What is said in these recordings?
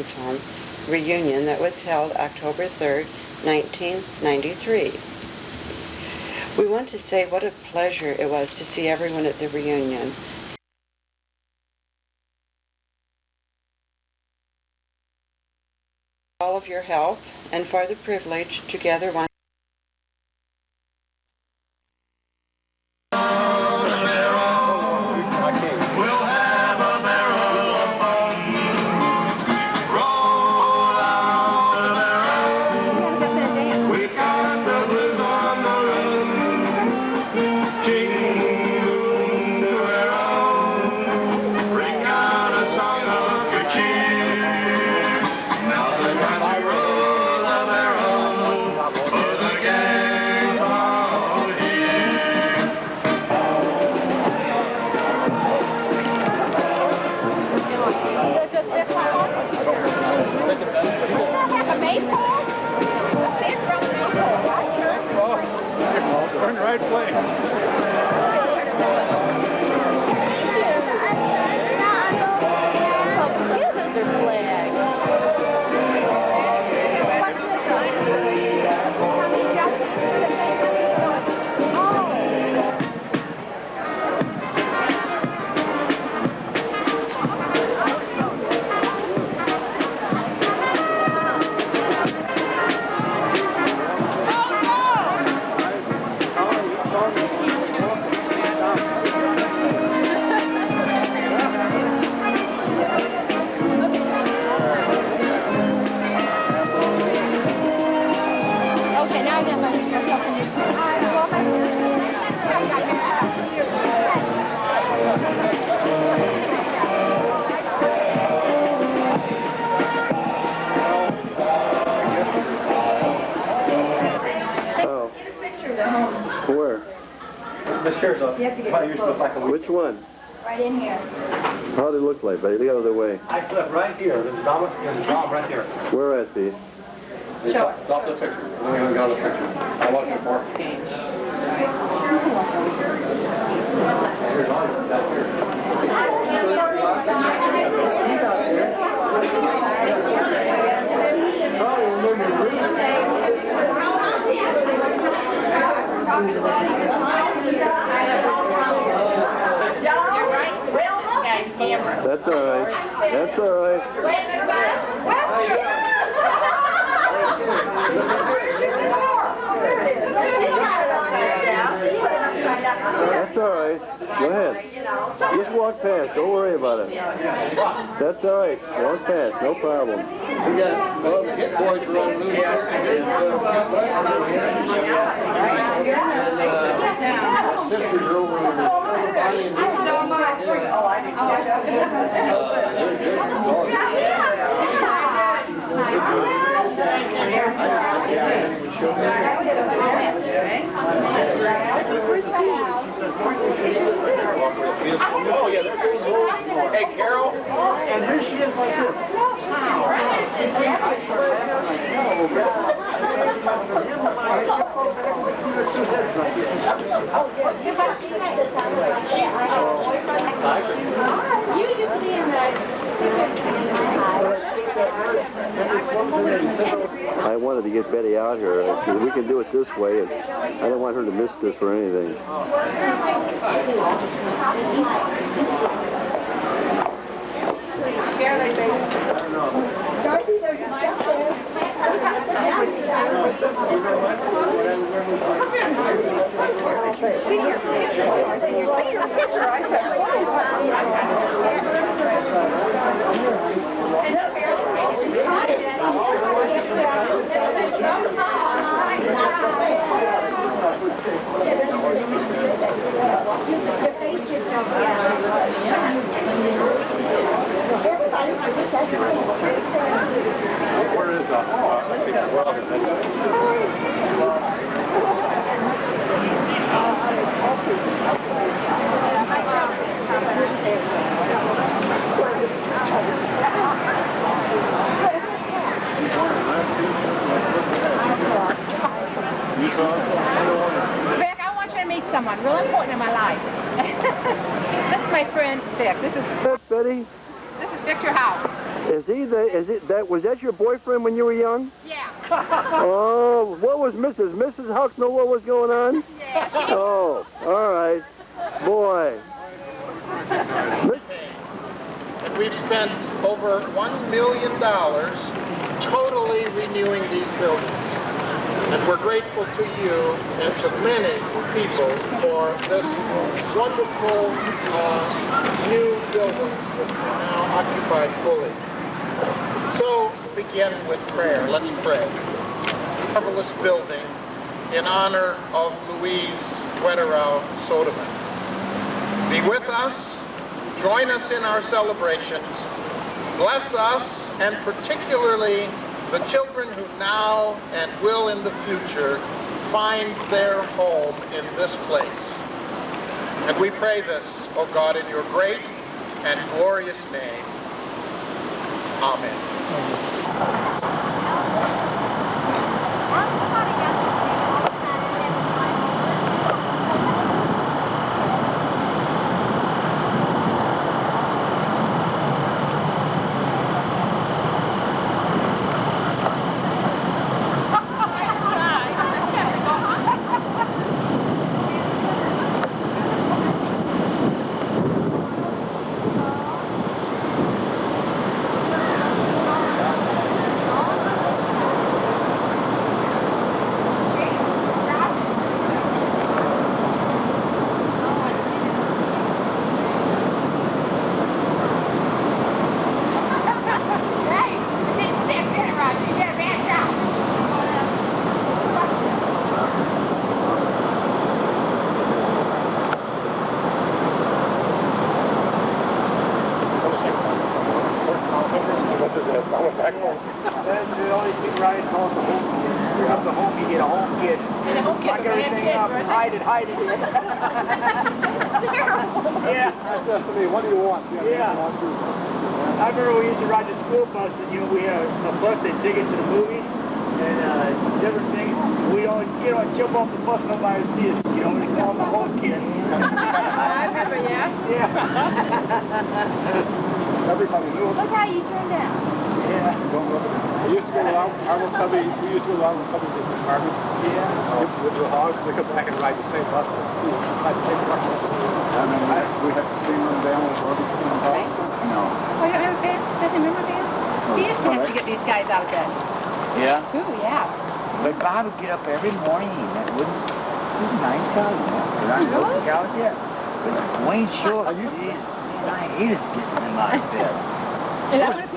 Children's Home reunion that was held October 3rd, 1993. We want to say what a pleasure it was to see everyone at the reunion. All of your help and for the privilege to gather once. Turn the right way. Which one? Right in here. How do they look like, buddy? The other way. I slept right here. There's a dom right here. Where at, Steve? Sure. Stop the picture. We're going to go to the picture. I watched it for. That's all right. That's all right. That's all right. Go ahead. Just walk past. Don't worry about it. That's all right. Walk past. No problem. We got the hit boys running loose. Sisters are over Hey, Carol. And here she is like this. I wanted to get Betty out here. We can do it this way, and I don't want her to miss this or anything. Where is Vic, I want you to meet someone real important in my life. This is my friend Vic. This is Betty. This is Victor House. Was that your boyfriend when you were young? Yeah. Oh, what was Mrs. Huck know what was going on? Yeah. Oh, all right. Boy. And we've spent over $1 million totally renewing these buildings. And we're grateful to you and to many people for this wonderful new building that's now occupied fully. So begin with prayer. Let's pray. Marvelous building in honor of Louise Wetterau Sodeman. Be with us. Join us in our celebrations. Bless us, and particularly the children who now and will in the future find their home in this place. And we pray this, O God, in your great and glorious name. Amen. Hide it. Yeah. That's me. What do you want? Yeah. I remember we used to ride the school bus, and we had a bus that take us to the movies and different things. We always, jump off the bus, nobody would see us. We call them the home kid. I remember, yeah. Yeah. Everybody knew it. Look how you turned out. Yeah. We used to go out. We used to go out with Cubby to the apartment. Yeah. With the hogs, they come back and ride the same bus. And then we had to sing them down with everything in the house. No. Oh, you remember Van? Doesn't remember Van? He used to have to get these guys out of bed. Yeah? Ooh, yeah. But Bob would get up every morning. That wouldn't. He was a nice guy, But I know the guy was there. But Wayne Short, I hated getting him out of bed.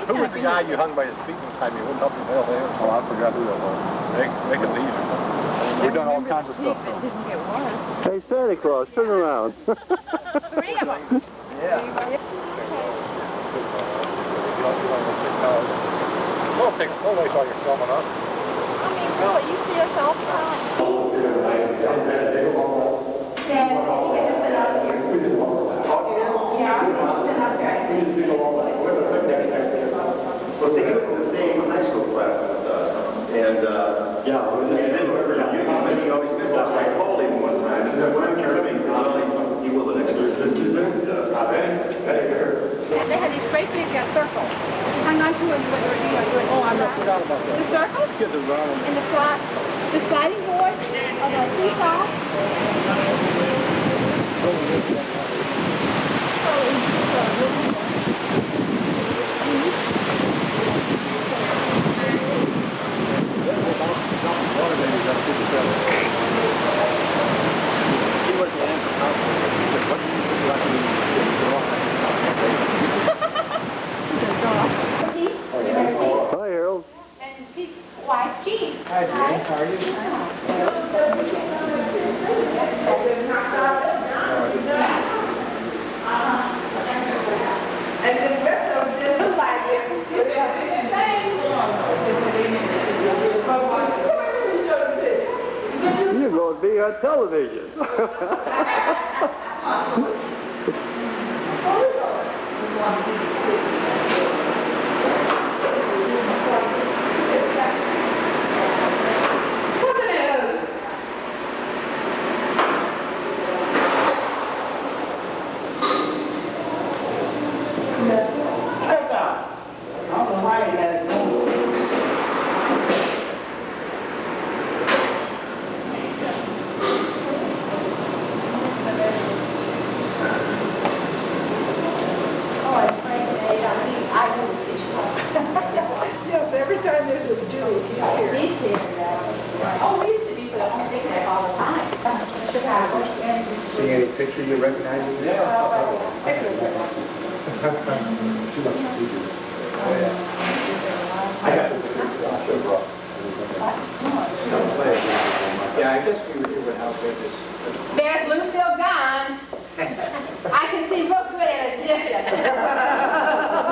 Who was the guy you hung by his feet one time? You wouldn't help him hell there? Oh, I forgot who that was. Make it easy. We've done all kinds of stuff. Didn't get warm. Hey, Santa Claus, turn around. 3 of them. Yeah. Don't waste all your film on us. I mean, really, you see us all the time. Well, see, he was in the same high school class with us, and he always missed us. I called him one time, and then when I turned him, he will the next Tuesday. And they had these great big circles. Hang on to it when you were doing. Oh, I forgot about that. The circles? Kids are running. And the sliding board of the seesaw. Hi, Harold. And his wife, Jean. Hi, Jane. How are you? You're going to be on television. Hey, now, picture you recognize it? Yeah. I got the picture. Yeah, I guess we would help with this. There's Lucille gone. I can see real good at a distance.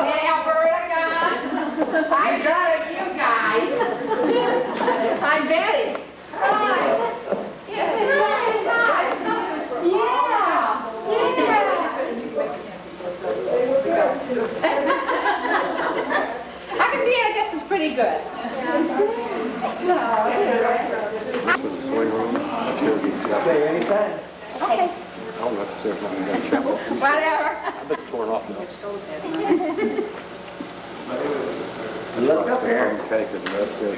And Alberta gone. I got it, you guys. I'm Betty. Hi. Yes, hi. I can see at a distance pretty good. Say anytime. Okay. Oh, that's there's nothing going to travel. Whatever. I bet it's torn off now. Look up here. Okay, because that's good.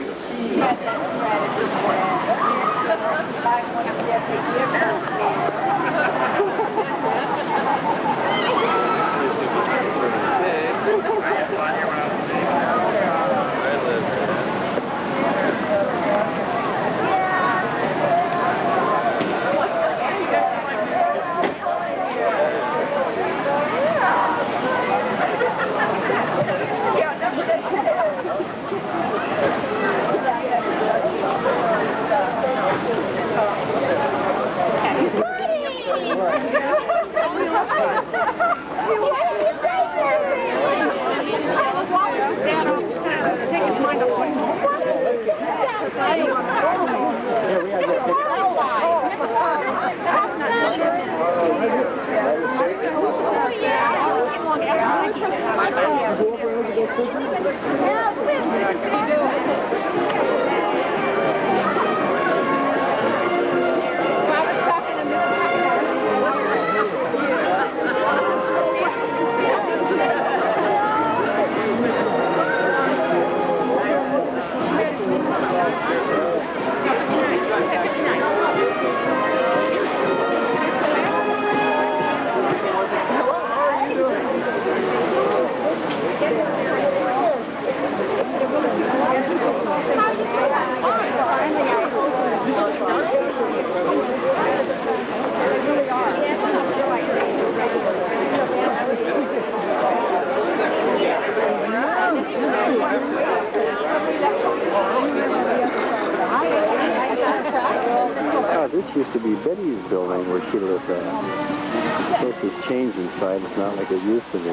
This used to be Betty's building where she lived at. Of course, it's changed inside. It's not like it used to be.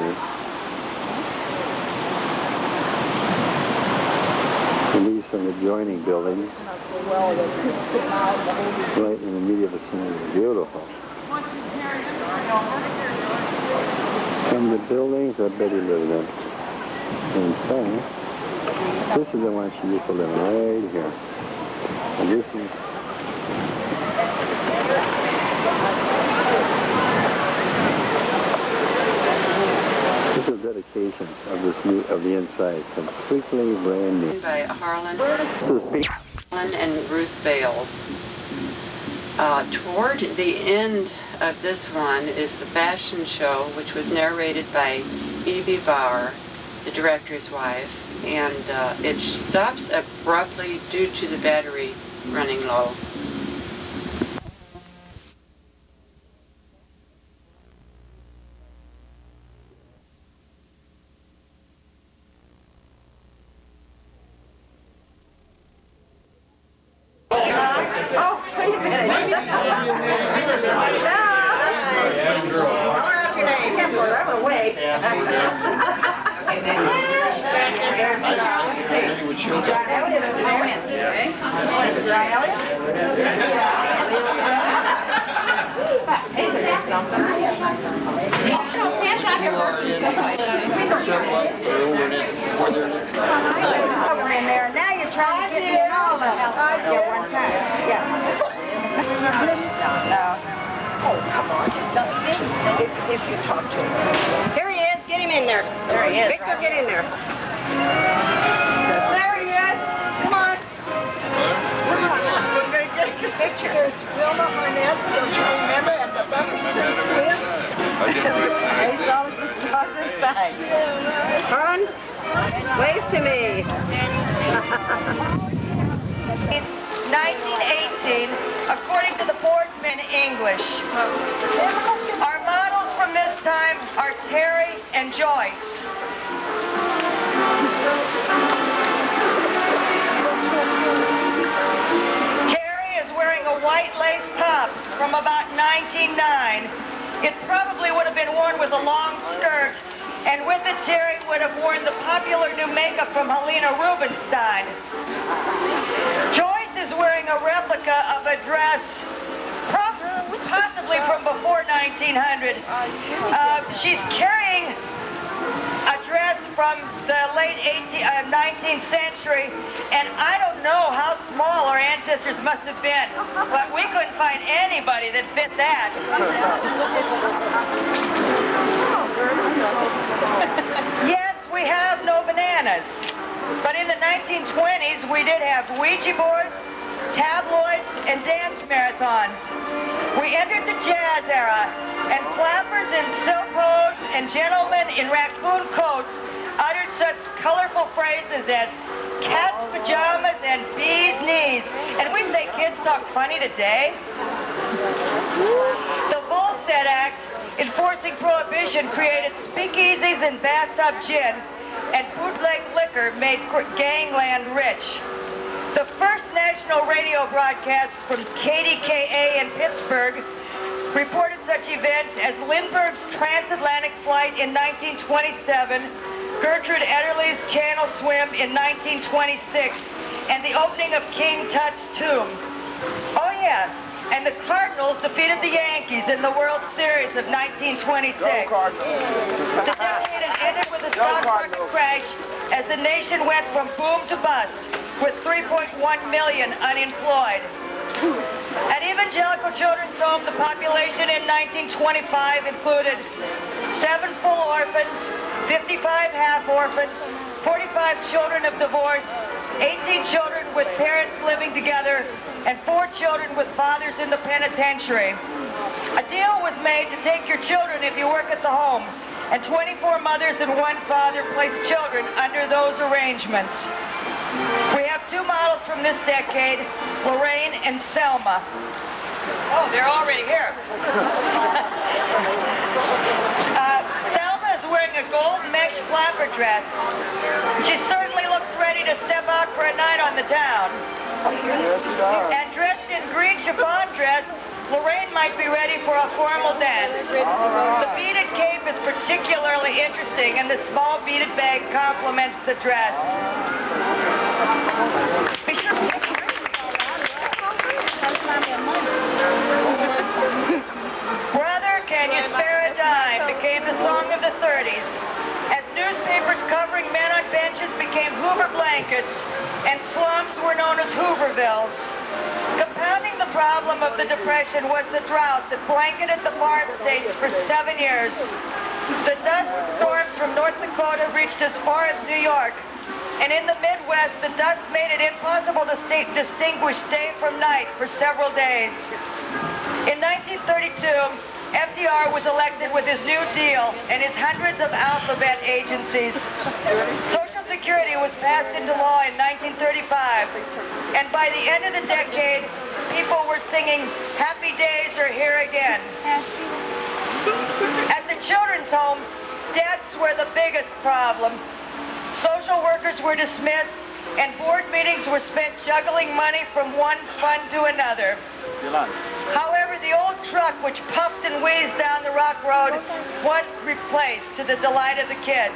And these are some adjoining buildings. Right in the immediate vicinity. Beautiful. Some of the buildings that Betty lived in. In fact, this is the one she used to live in right here. And this is a dedication of the inside, completely brand new. By Harlan This is and Ruth Bales. Toward the end of this one is the fashion show, which was narrated by Evie Bauer, the director's wife, and it stops abruptly due to the battery running low. If you talk to him. Here he is. Get him in there. There he is. Victor, get in there. There he is. Come on. Come on. We're going to get your picture. There's Wilma Arnett. Don't you remember at the Buffalo Quiz? He's always just on this side. Fun? Wave to me. In 1918, according to the board in English. Our models from this time are Terry and Joyce. Terry is wearing a white lace top from about 1909. It probably would have been worn with a long skirt, and with it Terry would have worn the popular new makeup from Helena Rubinstein. Joyce is wearing a replica of a dress possibly from before 1900. She's carrying a dress from the late 19th century, and I don't know how small our ancestors must have been, but we couldn't find anybody that fit that. Yes, we have no bananas, but in the 1920s we did have Ouija boards, tabloids, and dance marathons. We entered the jazz era, and flappers in silk hose and gentlemen in raccoon coats uttered such colorful phrases as cat's pajamas and bee's knees. And we say kids talk funny today. The Volstead Act, enforcing prohibition, created speakeasies and bathtub gin, and bootleg liquor made gangland rich. The first national radio broadcast from KDKA in Pittsburgh reported such events as Lindbergh's transatlantic flight in 1927, Gertrude Ederle's Channel swim in 1926, and the opening of King Tut's tomb. Oh yes, and the Cardinals defeated the Yankees in the World Series of 1926. The decade ended with a stock market crash as the nation went from boom to bust, with 3.1 million unemployed. At Evangelical Children's Home, the population in 1925 included 7 full orphans, 55 half orphans, 45 children of divorce, 18 children with parents living together, and 4 children with fathers in the penitentiary. A deal was made to take your children if you work at the home, and 24 mothers and 1 father placed children under those arrangements. We have 2 models from this decade, Lorraine and Selma. Oh, they're already here. Selma is wearing a gold mesh flapper dress. She certainly looks ready to step out for a night on the town. And dressed in green chiffon dress, Lorraine might be ready for a formal dance. The beaded cape is particularly interesting, and the small beaded bag complements the dress. Brother, Can You Spare a Dime became the song of the 30s, as newspapers covering men on benches became Hoover blankets, and slums were known as Hoovervilles. Compounding the problem of the Depression was the drought that blanketed the farm states for 7 years. The dust storms from North Dakota reached as far as New York, and in the Midwest, the dust made it impossible to distinguish day from night for several days. In 1932, FDR was elected with his New Deal and his hundreds of alphabet agencies. Social Security was passed into law in 1935, and by the end of the decade, people were singing, "Happy days are here again." At the children's home, deaths were the biggest problem. Social workers were dismissed, and board meetings were spent juggling money from one fund to another. However, the old truck which puffed and wheezed down the rock road was replaced to the delight of the kids.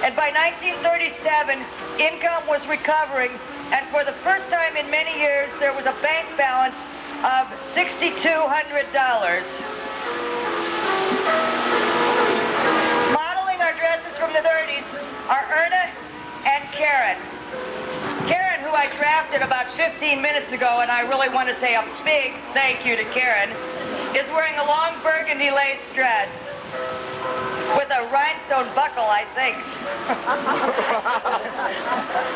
And by 1937, income was recovering, and for the first time in many years, there was a bank balance of $6,200. Modeling our dresses from the 30s are Erna and Karen. Karen, who I drafted about 15 minutes ago, and I really want to say a big thank you to Karen, is wearing a long burgundy lace dress with a rhinestone buckle, I think.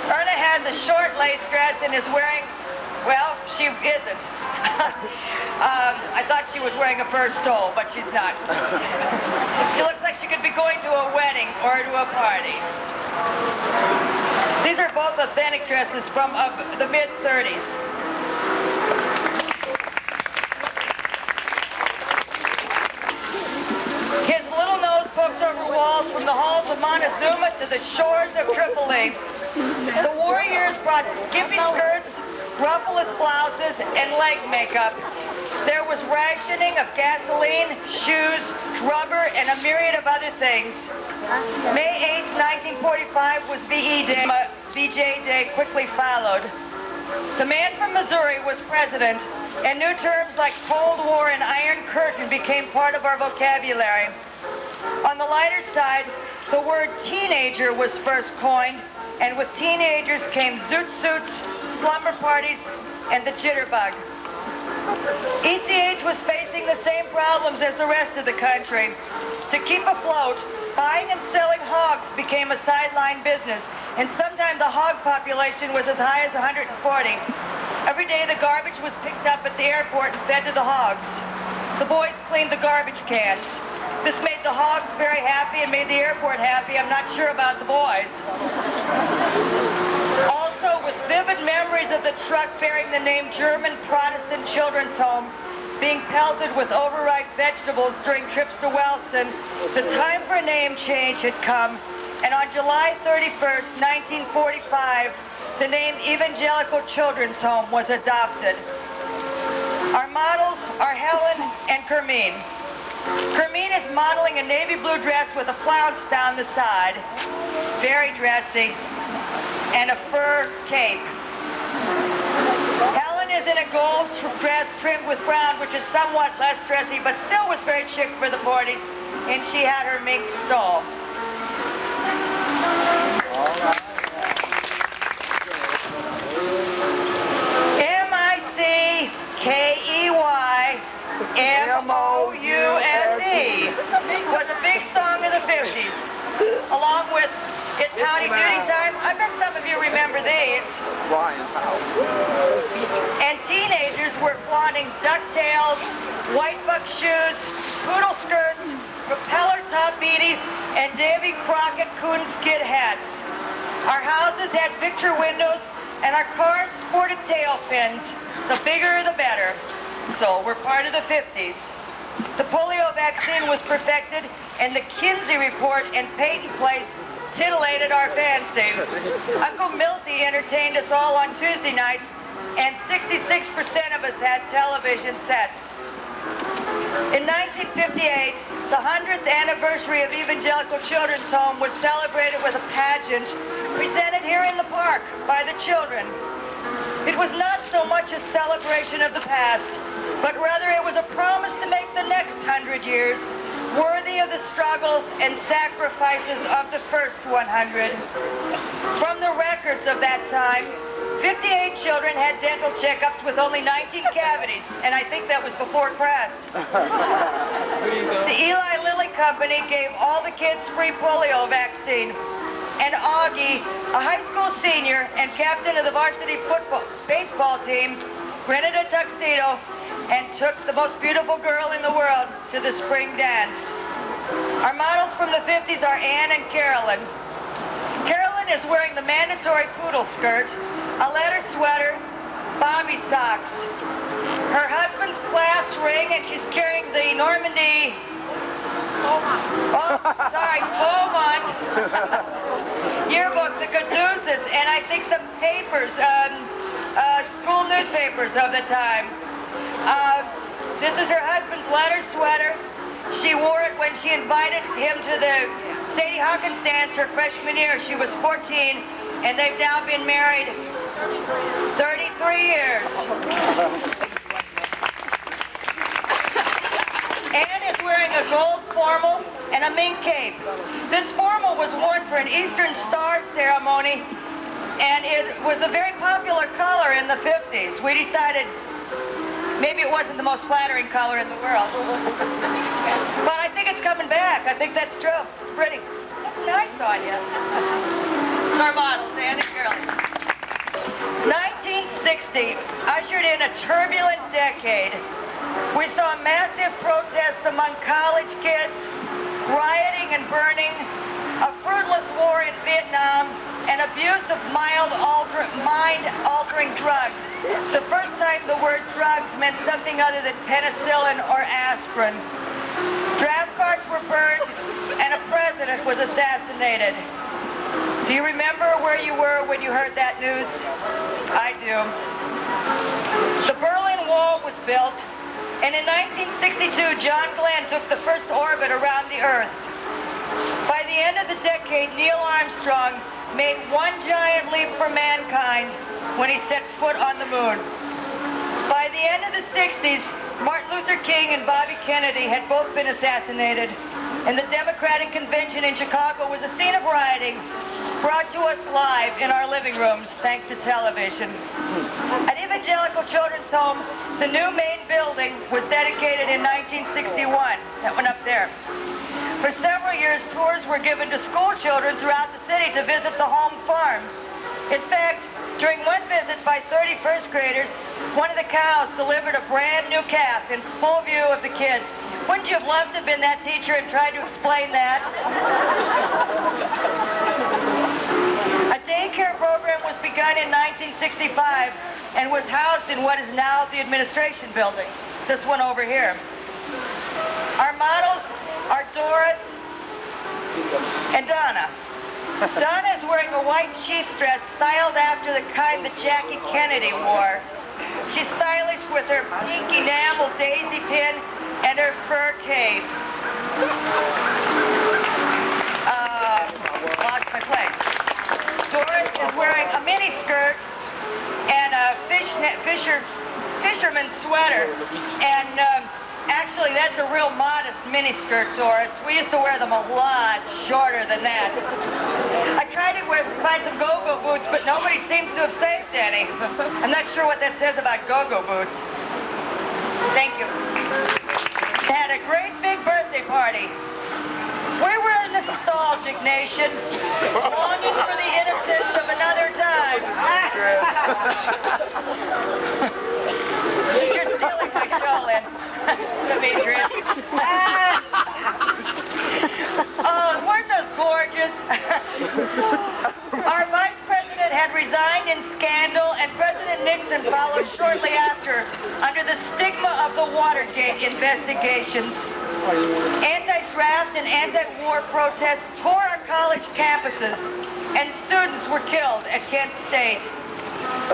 Erna has a short lace dress and is wearing, well, she isn't. I thought she was wearing a fur stole, but she's not. She looks like she could be going to a wedding or to a party. These are both authentic dresses from the mid-30s. the halls of Montezuma to the shores of Tripoli. The warriors brought skimpy skirts, ruffleless blouses, and leg makeup. There was rationing of gasoline, shoes, rubber, and a myriad of other things. May 8, 1945 was VE Day. VJ Day quickly followed. The man from Missouri was president, and new terms like Cold War and Iron Curtain became part of our vocabulary. On the lighter side, the word teenager was first coined, and with teenagers came zoot suits, slumber parties, and the jitterbug. ECH was facing the same problems as the rest of the country. To keep afloat, buying and selling hogs became a sideline business, and sometimes the hog population was as high as 140. Every day the garbage was picked up at the airport and fed to the hogs. The boys cleaned the garbage cans. This made the hogs very happy and made the airport happy. I'm not sure about the boys. Also, with vivid memories of the truck bearing the name German Protestant Children's Home being pelted with overripe vegetables during trips to Wellston, the time for a name change had come, and on July 31st, 1945, the name Evangelical Children's Home was adopted. Our models are Helen and Kermine. Kermine is modeling a navy blue dress with a flounce down the side, very dressy, and a fur cape. Helen is in a gold dress trimmed with brown, which is somewhat less dressy, but still was very chic for the 40s, and she had her mink stole. M-I-C-K-E-Y-M-O-U-S-E was a big song of the 50s, along with It's Howdy Doody Time. I bet some of you remember these. Ryan's house. And teenagers were flaunting ducktails, white buck shoes, poodle skirts, propeller top beaties, and Davy Crockett coon skid hats. Our houses had picture windows, and our cars sported tail fins. The bigger, the better. So we're part of the 50s. The polio vaccine was perfected, and the Kinsey Report and Peyton Place titillated our fancy. Uncle Milty entertained us all on Tuesday nights, and 66% of us had television sets. In 1958, the 100th anniversary of Evangelical Children's Home was celebrated with a pageant presented here in the park by the children. It was not so much a celebration of the past, but rather it was a promise to make the next 100 years worthy of the struggles and sacrifices of the first 100. From the records of that time, 58 children had dental checkups with only 19 cavities, and I think that was before Crest. The Eli Lilly Company gave all the kids free polio vaccine, and Augie, a high school senior and captain of the varsity baseball team, rented a tuxedo and took the most beautiful girl in the world to the spring dance. Our models from the 50s are Ann and Carolyn. Carolyn is wearing the mandatory poodle skirt, a leather sweater, bobby socks. Her husband's class ring, and she's carrying the Normandy... Beaumont yearbook, the caduceus, and I think some papers, school newspapers of the time. This is her husband's leather sweater. She wore it when she invited him to the Sadie Hawkins dance her freshman year. She was 14, and they've now been married 33 years. Anne is wearing a gold formal and a mink cape. This formal was worn for an Eastern Star ceremony, and it was a very popular color in the 50s. We decided maybe it wasn't the most flattering color in the world. But I think it's coming back. I think that's true. It's pretty. That's nice on you. Our models, Anne and Shirley. 1960 ushered in a turbulent decade. We saw massive protests among college kids, rioting and burning, a fruitless war in Vietnam, and abuse of mind-altering drugs. The first time the word drugs meant something other than penicillin or aspirin. Draft cards were burned, and a president was assassinated. Do you remember where you were when you heard that news? I do. The Berlin Wall was built, and in 1962, John Glenn took the first orbit around the Earth. By the end of the decade, Neil Armstrong made one giant leap for mankind when he set foot on the moon. By the end of the 60s, Martin Luther King and Bobby Kennedy had both been assassinated, and the Democratic Convention in Chicago was a scene of rioting brought to us live in our living rooms, thanks to television. At Evangelical Children's Home, the new main building was dedicated in 1961. That one up there. For several years, tours were given to school children throughout the city to visit the home farm. In fact, during one visit by 30 first graders, one of the cows delivered a brand new calf in full view of the kids. Wouldn't you have loved to have been that teacher and tried to explain that? A daycare program was begun in 1965 and was housed in what is now the administration building. This one over here. Our models are Doris and Donna. Donna is wearing a white sheath dress styled after the kind that Jackie Kennedy wore. She's stylish with her pink enamel daisy pin and her fur cape. Lost my place. Doris is wearing a mini skirt and a fisherman's sweater. And actually, that's a real modest mini skirt, Doris. We used to wear them a lot shorter than that. I tried to find some go-go boots, but nobody seems to have saved any. I'm not sure what that says about go-go boots. Thank you. Had a great big birthday party. We were a nostalgic nation, longing for the innocence of another time. You're stealing my show, Lynn. Demetrius. Oh, weren't those gorgeous? Our vice president had resigned in scandal, and President Nixon followed shortly after under the stigma of the Watergate investigations. Anti-draft and anti-war protests tore our college campuses, and students were killed at Kent State.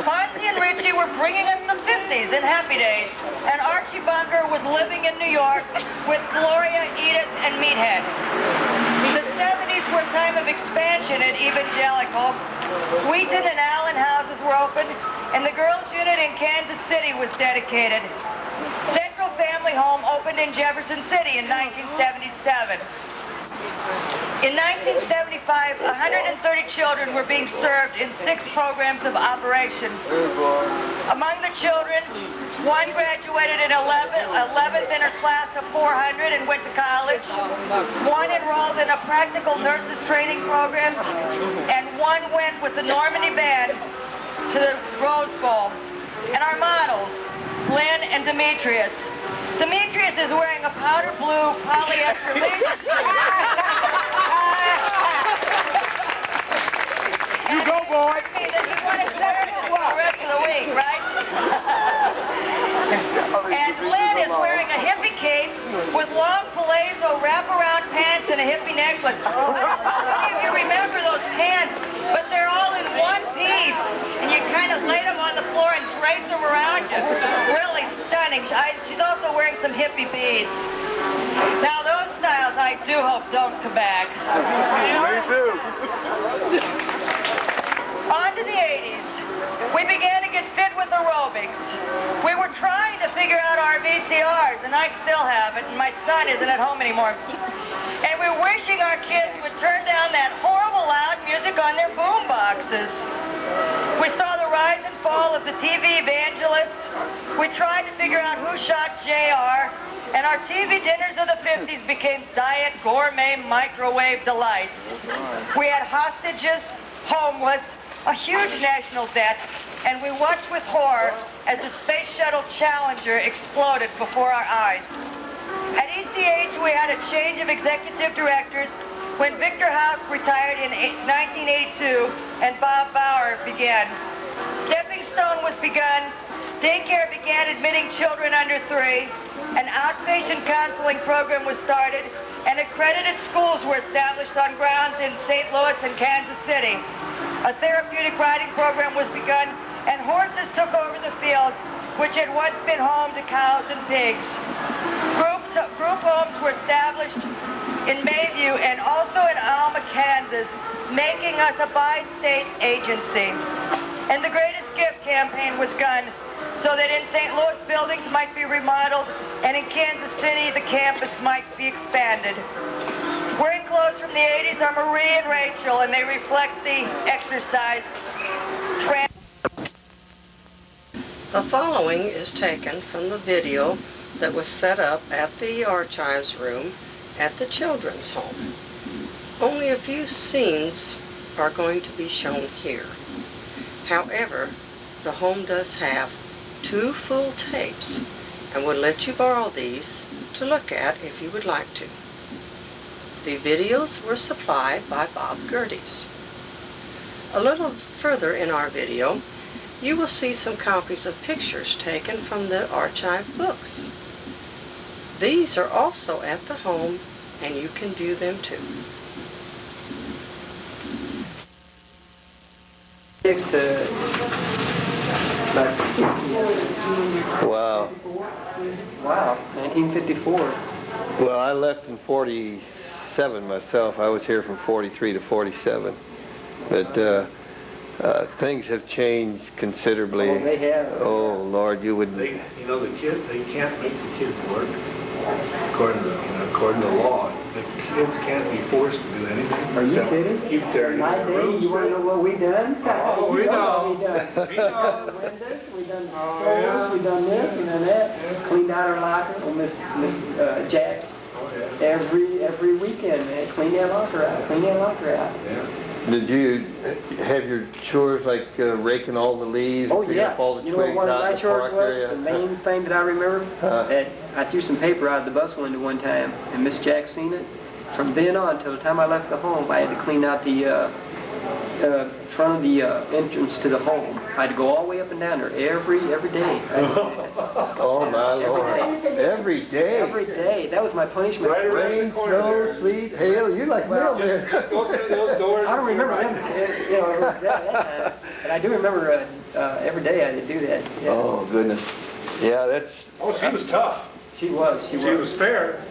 Fonzie and Richie were bringing us the 50s and happy days, and Archie Bunker was living in New York with Gloria, Edith, and Meathead. The 70s were a time of expansion at Evangelical. Wheaton and Allen houses were opened, and the girls' unit in Kansas City was dedicated. Central Family Home opened in Jefferson City in 1977. In 1975, 130 children were being served in 6 programs of operation. Among the children, one graduated in 11th in her class of 400 and went to college. One enrolled in a practical nurses training program, and one went with the Normandy Band to the Rose Bowl. And our models, Lynn and Demetrius. Demetrius is wearing a powder blue polyester leisure suit. You go, boy. This is what it's there for the rest of the week, right? And Lynn is wearing a hippie cape with long palazzo wraparound pants and a hippie necklace. I don't know how many of you remember those pants, but they're all in one piece, and you kind of lay them on the floor and drape them around you. Really stunning. She's also wearing some hippie beads. Now those styles I do hope don't come back. Me too. On to the 80s. We began to get fit with aerobics. We were trying to figure out our VCRs, and I still haven't, and my son isn't at home anymore. And we're wishing our kids would turn down that horrible loud music on their boom boxes. We saw the rise and fall of the TV evangelists. We tried to figure out who shot JR, and our TV dinners of the 50s became diet gourmet microwave delights. We had hostages, homeless, a huge national debt, and we watched with horror as the Space Shuttle Challenger exploded before our eyes. At ECH, we had a change of executive directors when Victor House retired in 1982 and Bob Bauer began. Stepping Stone was begun, daycare began admitting children under 3, an outpatient counseling program was started, and accredited schools were established on grounds in St. Louis and Kansas City. A therapeutic riding program was begun, and horses took over the fields, which had once been home to cows and pigs. Group homes were established in Mayview and also in Alma, Kansas, making us a bi-state agency. And the Greatest Gift campaign was begun so that in St. Louis buildings might be remodeled and in Kansas City the campus might be expanded. Wearing clothes from the 80s are Marie and Rachel, and they reflect the exercise. The following is taken from the video that was set up at the archives room at the children's home. Only a few scenes are going to be shown here. However, the home does have 2 full tapes and would let you borrow these to look at if you would like to. The videos were supplied by Bob Gerdes. A little further in our video, you will see some copies of pictures taken from the archive books. These are also at the home, and you can view them too. Wow. Wow, 1954. Well, I left in 47 myself. I was here from 43 to 47. But things have changed considerably. Oh, they have. Oh, Lord, you would... The kids, they can't make the kids work according to law. The kids can't be forced to do anything. Are you kidding? Keep their My day, you want to know what we done? Oh, we know. We done. We know. Windows, we done Oh, doors, yeah. we done this, we done that. Cleaned out our locker on Miss Jack. Oh, yeah. Every weekend, man. Clean that locker out. Clean that locker out. Yeah. Did you have your chores like raking all the leaves, Oh picking yeah. up all the You know twigs what one of out my in the chores park was? area? The main thing that I remember? That I threw some paper out of the bus window one time, and Miss Jack seen it. From then on till the time I left the home, I had to clean out the front of the entrance to the home. I had to go all the way up and down there every day. Oh my Lord. Every day? Every day. That was my punishment. Right around Rain, the corner snow, there. sleet, hail, you like Well, me, man. Go through those doors. I don't remember them, you know, that time. But I do remember every day I had to do that. Yeah. Oh, goodness. Yeah, that's... Oh, she was tough. She was. She was fair.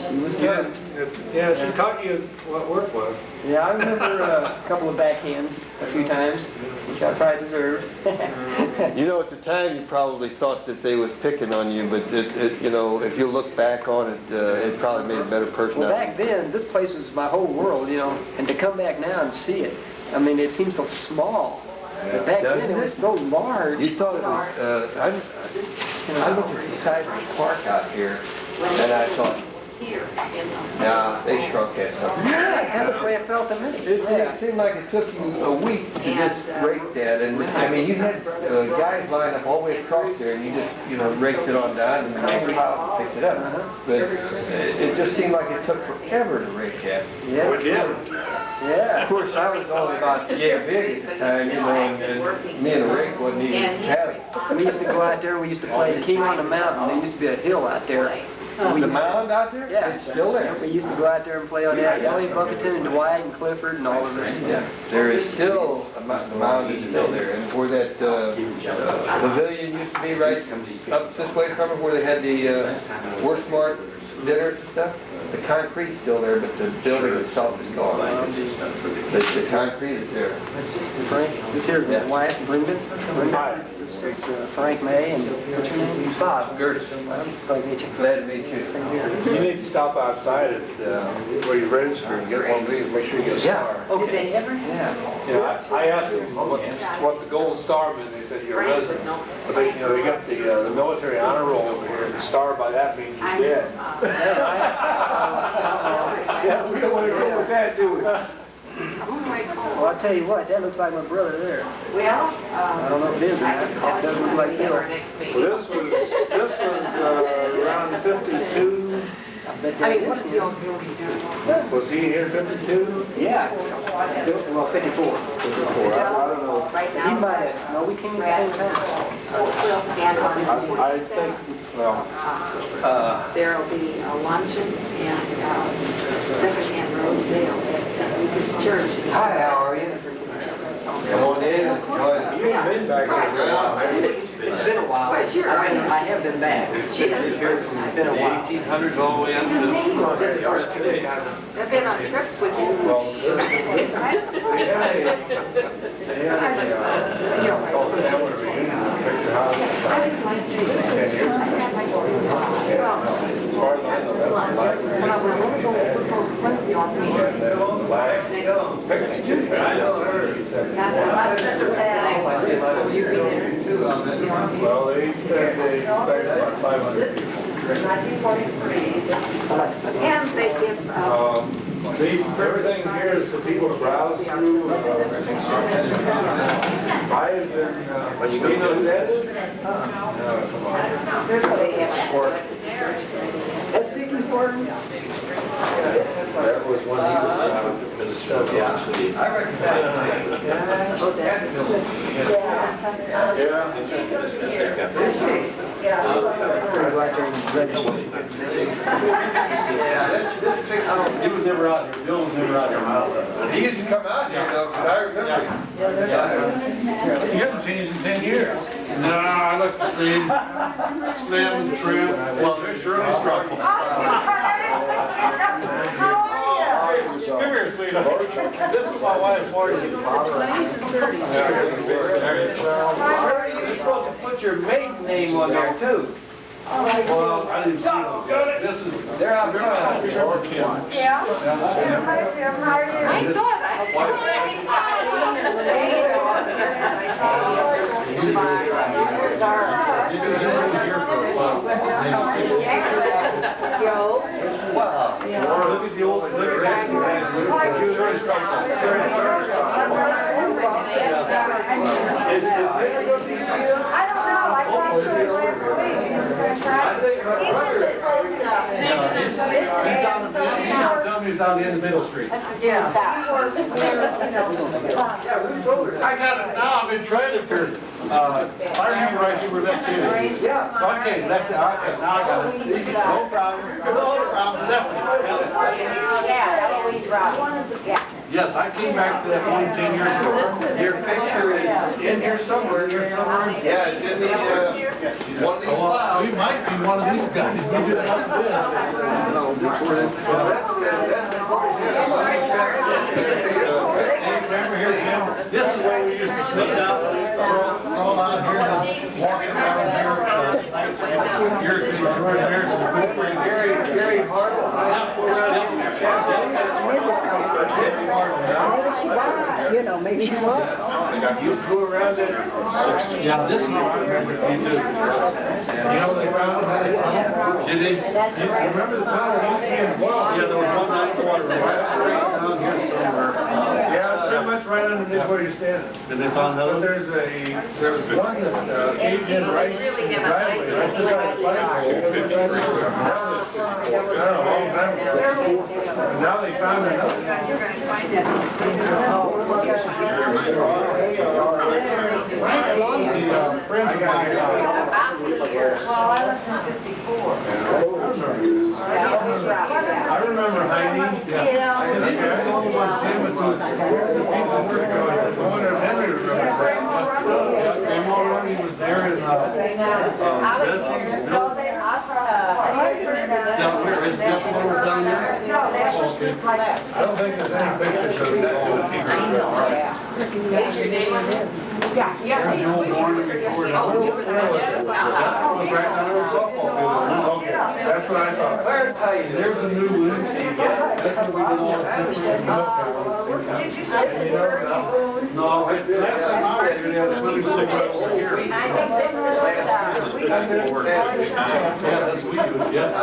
She was Yeah, tough. yeah, she taught you what work was. Yeah, I remember a couple of backhands a few times, which I probably deserved. You know, at the time you probably thought that they was picking on you, but you know, if you look back on it, it probably made a better person Well, out of back then, this place was my whole world, you know, and to come back now and see it, I mean, it seems so small. But back then, it was so large. you. You thought it was... I looked at the size of the park out here, and I thought, nah, they shrunk that something. Yeah, that's the way it felt to me. It seemed like it took you a week to just rake that, and I mean, you had guys lined up all the way across there, and you just, you know, raked it on down, and the next pile picked it up. But it just seemed like it took forever to rake that. Yeah. We did. Yeah. Of course, I was only about yay big at the time, you know, and me and the rake wasn't even heavy. We used to go out there, we used to play King on the Mountain. There used to be a hill out there. The mound out there? Yeah. It's still there. We used to go out there and play on that. Ellie Buckerton and Dwight and Clifford and all of us. Yeah, there is still, the mound is still there, and where that pavilion used to be, right up this way from it, where they had the Worstmark dinners and stuff, the concrete's still there, but the building itself is gone. The concrete is there. Frank, this here is Wyatt and Brendan. This is Frank May and what's your name? Bob Gerdes. Glad to meet you. Glad to meet you. You need to stop outside at where you register and get one of these, make sure you get a star. Okay. Did they ever? Yeah. Yeah, I asked them what the gold star meant. They said you're a resident. But they, you know, they got the military honor roll over here. The star by that means you're dead. Yeah, we don't want to go with that, do we? Well, I'll tell you what, that looks like my brother there. I don't know if it is or not. That does look like Bill. Well, this was around 52. I bet that is him. Was he here 52? Yeah. Well, 54. 54. I don't know. He might have. No, we came at the same time. I think There will be a luncheon and secondhand Rosedale at Lucas Church. Hi, how are you? Come on in. You've been back here. It's been a while. I have been back. It's been a while. 1800s all the way up to I've been on trips with you. Well, they said they expect about 500 people. 1943. And they give... Everything here is for people to browse through. I've been, you know who that is? That's Vicky's Gordon. That was when he was I recognize He was never out here. Bill was never out here. he used to come out here though, because I remember him. He hasn't changed in 10 years. No, I look the same. Slim and trim. Well, there's Shirley Struggle. Come here, sweetheart. This is my wife, Marty. You're supposed to put your maiden name on there too. Well, I didn't see those yet. This is, They're out there. or Kim. Yeah. Hi, Jim. How are you? I thought Wow. Look at the old, look at that. I don't know. I talked to him last week. He was going to try. He was close enough. He's down the end of Middle Street. Yeah. He works there, I got it now. I've been trying to turn. I remember right here where that kid is. Yeah. Okay, that's it. Okay, now I got it. No problem. No problem. Definitely. Yeah, Eloise Robbins. Yeah. Yes, I came back to that one 10 years ago. Your picture is in here somewhere, Yeah, it's in the, one of these files. We might be one of these guys. We just have to Remember here, Jim? This is where we used to sneak out, crawl out here, and walk around here. Very hard. You know, maybe she was. You go around it. Yeah, this is what I remember you do. You know they found it? Did they? You remember the time when you came? Yeah, there was one night water right down here somewhere. Yeah, pretty much right underneath where you're standing. Did they find those? There was one that caved in right in the driveway, right beside the flagpole. And now they found another. You're going to find that. Friends of mine. Well, I was in 54. I remember Heidi. Yeah. I think I know what Tim was doing. Henry remembers. Grandma Ronnie was there in Bessie. Down here, is Jeff Lower down there? I don't think there's any pictures of that old team. Yeah, There's no morning before. That was right down there softball field. Okay, that's what I thought. There's a new Lindsay. That's what we did all since we were No, last time I was here, they had a swimming pool right over here. Yeah, that's what we do, yeah.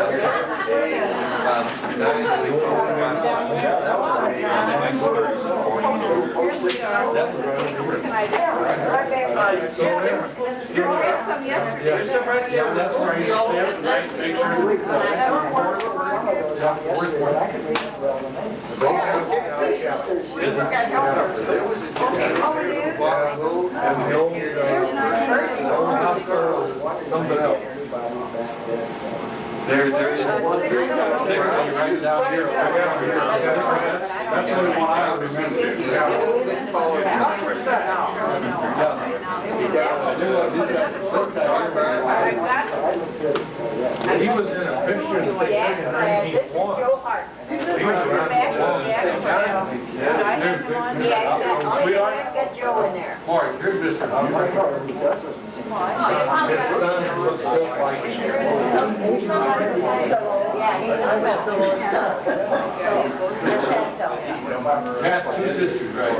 Yeah, that's where you stand, right, make sure. And the old hospital, something else. There is one right down here. That's the only one I remember. He was in a picture in 1901. He was around Mark, here's Mr. His son looks just like him. Got two sisters, right?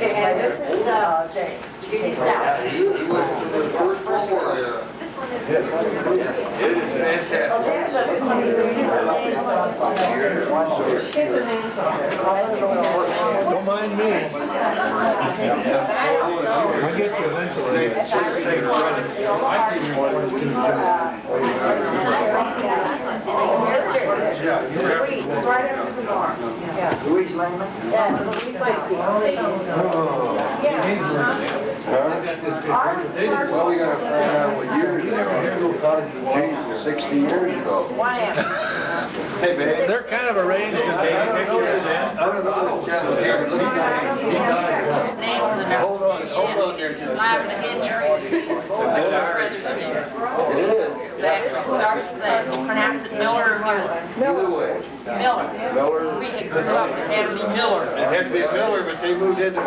And this is Jane. Judy Stout. He was the first before, it is fantastic. Don't mind me. I'll get you eventually. Louise Langman? Yeah, Louise Well, we gotta find out what year it is. Jesus, 60 years ago. Hey, man. They're kind of arranged in baby pictures, man. I don't know. Hold on there just a second. It is. Pronounce it Miller or Miller? Either way. Miller. Miller. We grew up, it had to be Miller. It had to be Miller, but they moved into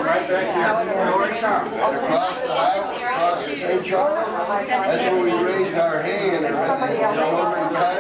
right back here. That's where we raised our hay and everything.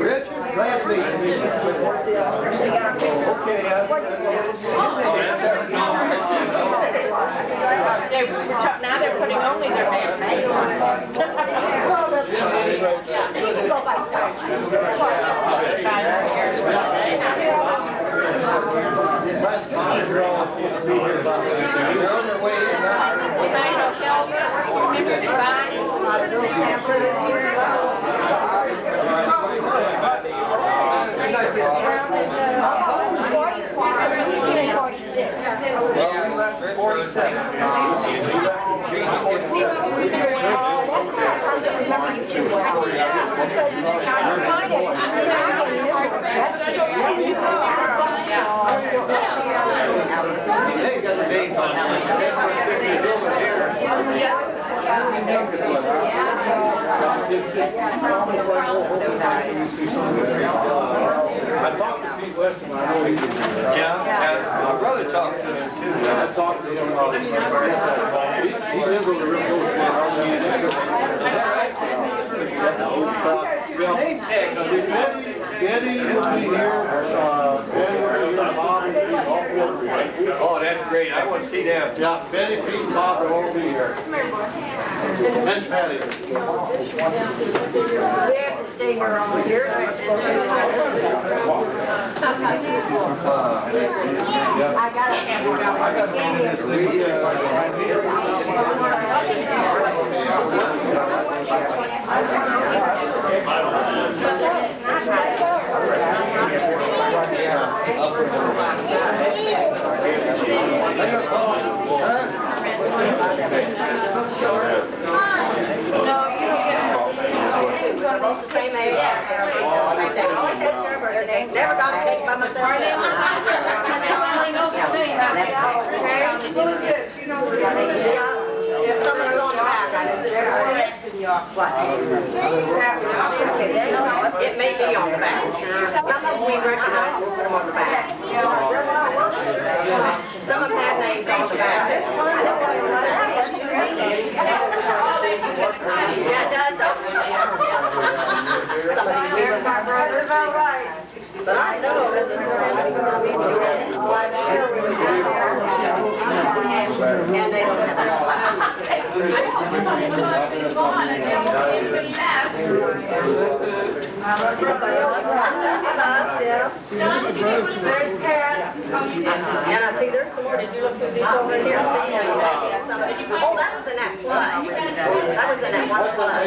Rich, glad to meet you. Okay, Now they're putting only their band name on it. I talked to Pete Weston, I know he did. Yeah, my brother talked to him too. I talked to him about it. He lives on the real coast. Well, Betty will be here. Oh, that's great. I want to see them. Yeah, Betty, Pete, and Bob will all be here. And Patty. We have to stay here all year. I got it. Never gonna take by myself. If someone's on the back, I just it may be on the back. Some of them we recognize and put them on the back. Some of them have names on the back. Yeah, it does. Some of these weird my brothers, all right. But I know that and they don't have that. There's Pat. And I see there's some more. Did you look through these over here? Oh, that was in that flood. That was in that one flood.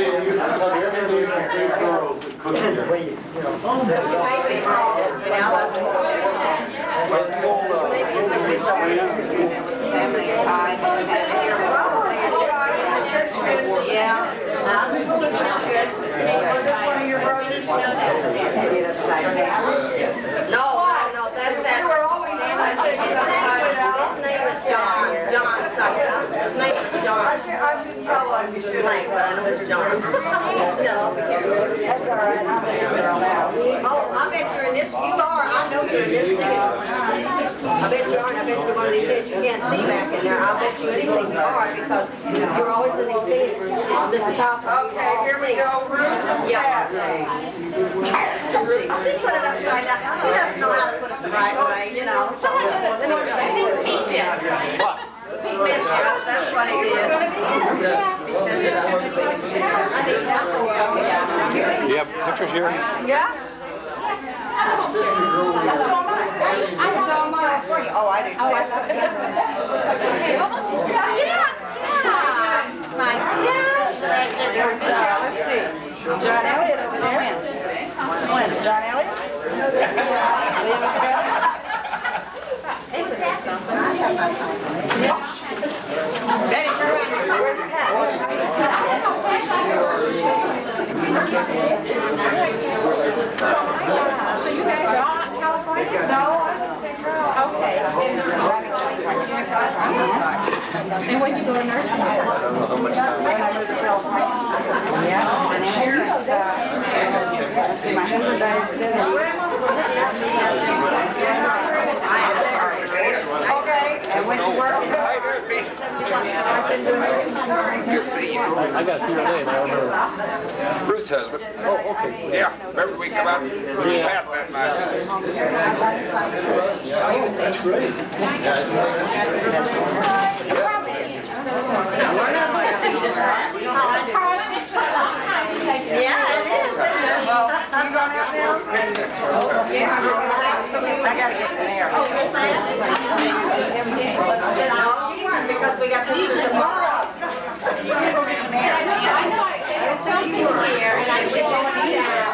Yeah. No, that's that. You were always his name is John. John something. His name is John. I should tell him you should like, but I know it's John. No. That's all right. Oh, I bet you're in this. You are. I know you're in this thing. I bet you aren't. I bet you're one of these kids you can't see back in there. I bet you anything you are because you're always in these things. This is how. Okay, here we go. Yeah. I'll just put it upside down. He doesn't know how to put it the right way, you know. So, in order to he missed you. He missed you. That's what he did. I think that's what we got. Do you have pictures here? Yeah. I saw mine for you. Oh, I did. Oh, I thought you my gosh. Let's see. John Elliott over there. When? John Elliott? Betty, turn around. Where's the cat? So you guys are all in California? No, I'm in Central. Okay. And when you go to nurse school? Yeah. And here my husband died in okay. And when you work in I got your name, I don't know. Ruth's husband. Oh, okay. Yeah, remember we come out and path that night. That's great. yeah, it is. Well, you going out now? Yeah, I gotta get in there. Because we got pieces tomorrow.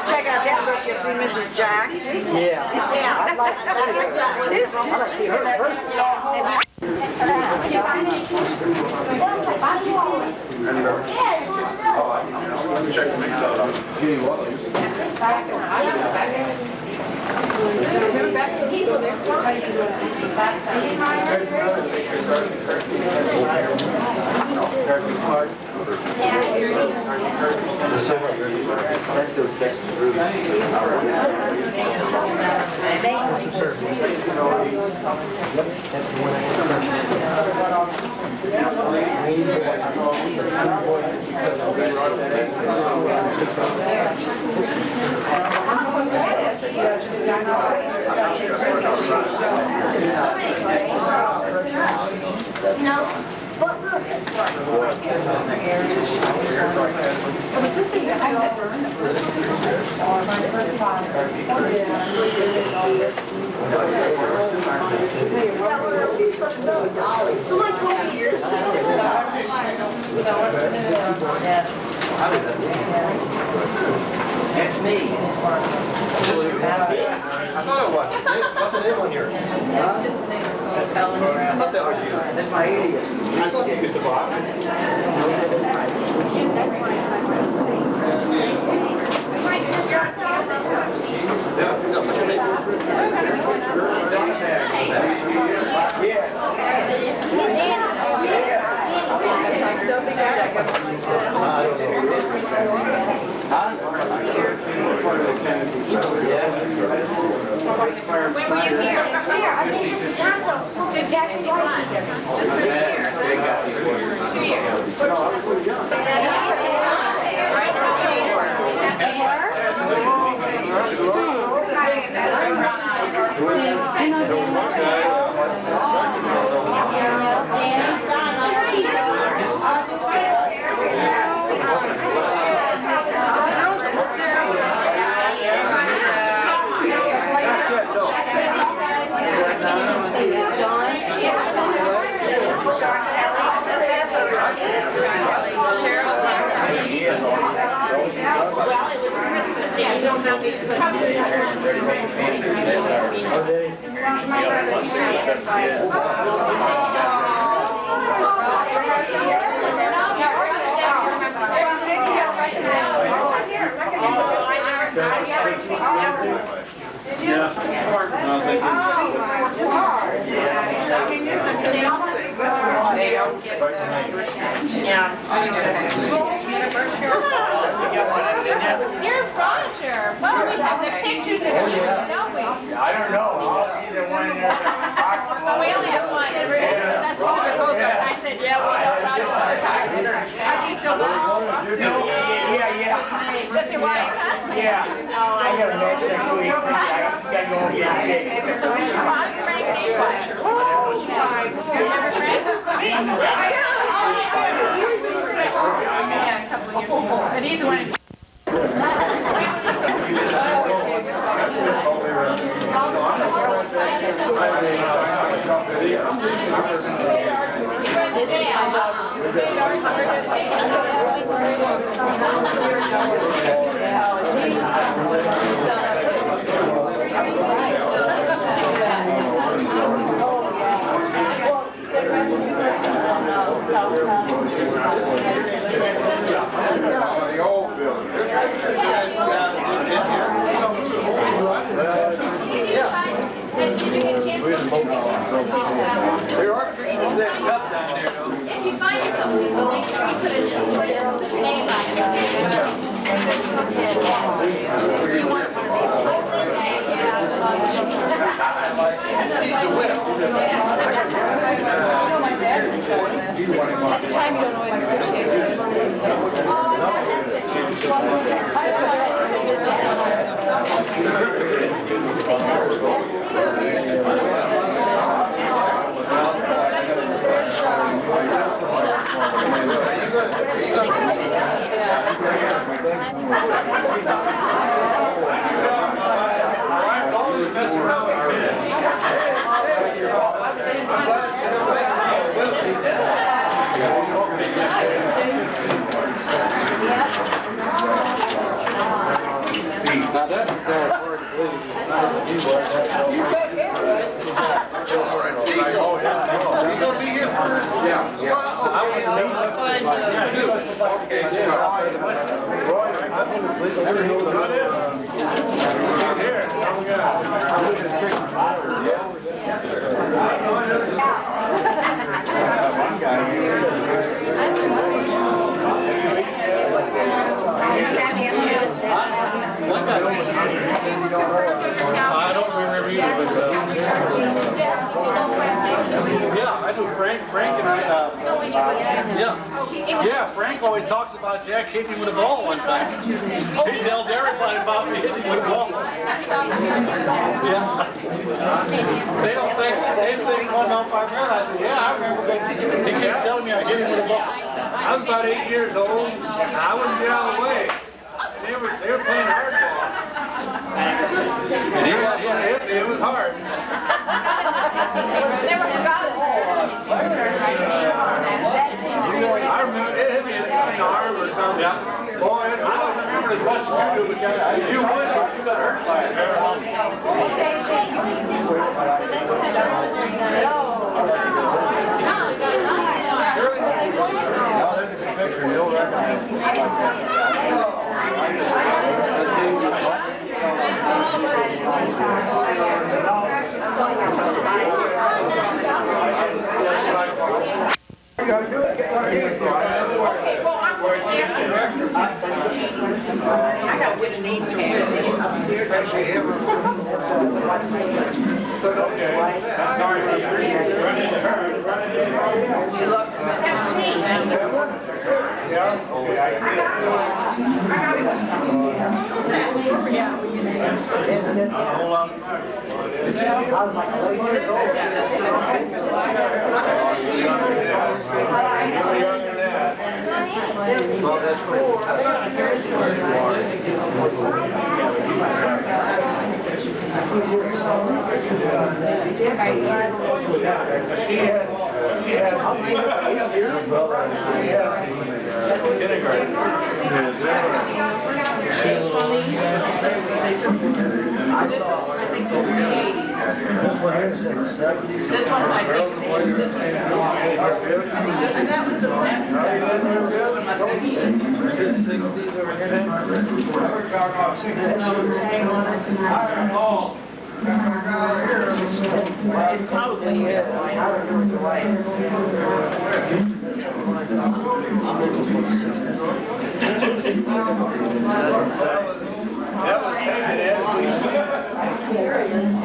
Check out that book, you see Mrs. Jack. Yeah. I'd like to see her first. That's me. I thought it was. What's the name on here? That's you. That's my idiot. I thought you get the box. Yeah, When were you here? Here, I think it was Wisconsin. Did Jack do one? Just for a year. 2 years. Here's Roger. Well, we have the pictures of you, don't we? I don't know. Either one in there. We only have one. That's what we're going to. I said, yeah, we know Roger. Are you still well? Yeah. Just your wife, huh? Yeah. I got a match next week. I got to go again. So when's your wife, Frank, name was? Remember Frank? Yeah, a couple of years before. But he's the one. The old building. There are trees that cut down there, though. If you find yourself, make sure you put a name on it. You want one of I don't remember either, but yeah, I do. Frank and I, yeah, Frank always talks about Jack hitting him with a ball one time. He tells everybody about me hitting him with a ball. Yeah. They think one on 5 minutes. I said, yeah, I remember, but he kept telling me I hit him with a ball. I was about 8 years old. I wouldn't get out of the way. They were playing hardball. Yeah, it was hard. I remember it hit me in the arm or something. Yeah. Boy, I don't remember as much as you do, but you would if you got hurt by it. Now there's a good picture, you'll recognize it. I got which needs to win.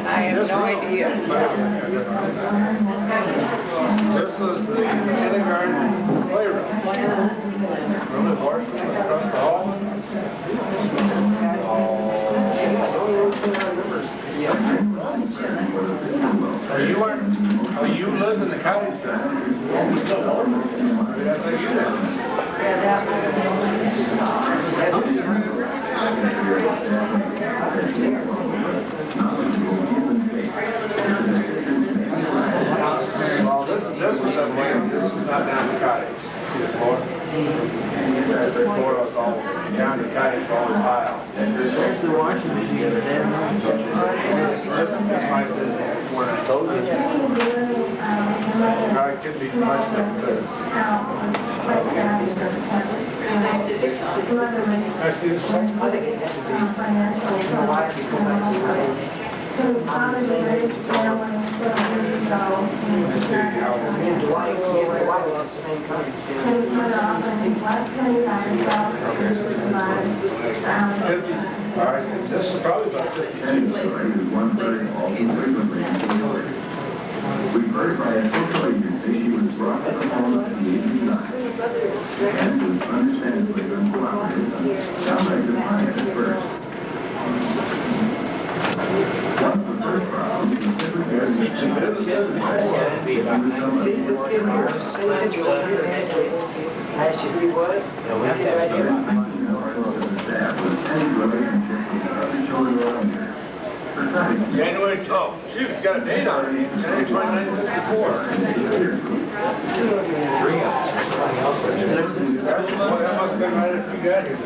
I have no idea. This is the kindergarten playroom. Room of washroom across the hall. You live in the cottage there? That's where you live. Well, this was up there. This was not down the cottage. See the floor? The floor was all down the cottage, all the tile. There's the washing machine. This might be one I told you. It could be much like this. I see Alright, this is probably about 52. We verified a social agency she was brought to the home at the age of 9 and was understandably uncooperative. Sounds like defiant at first. Once the first trial, she considered As she was, right here. staff was any relationship with other children around here. January 12th. Shoot, it's got a date on it. January 29th, 54. Well, that must have been right after you got here.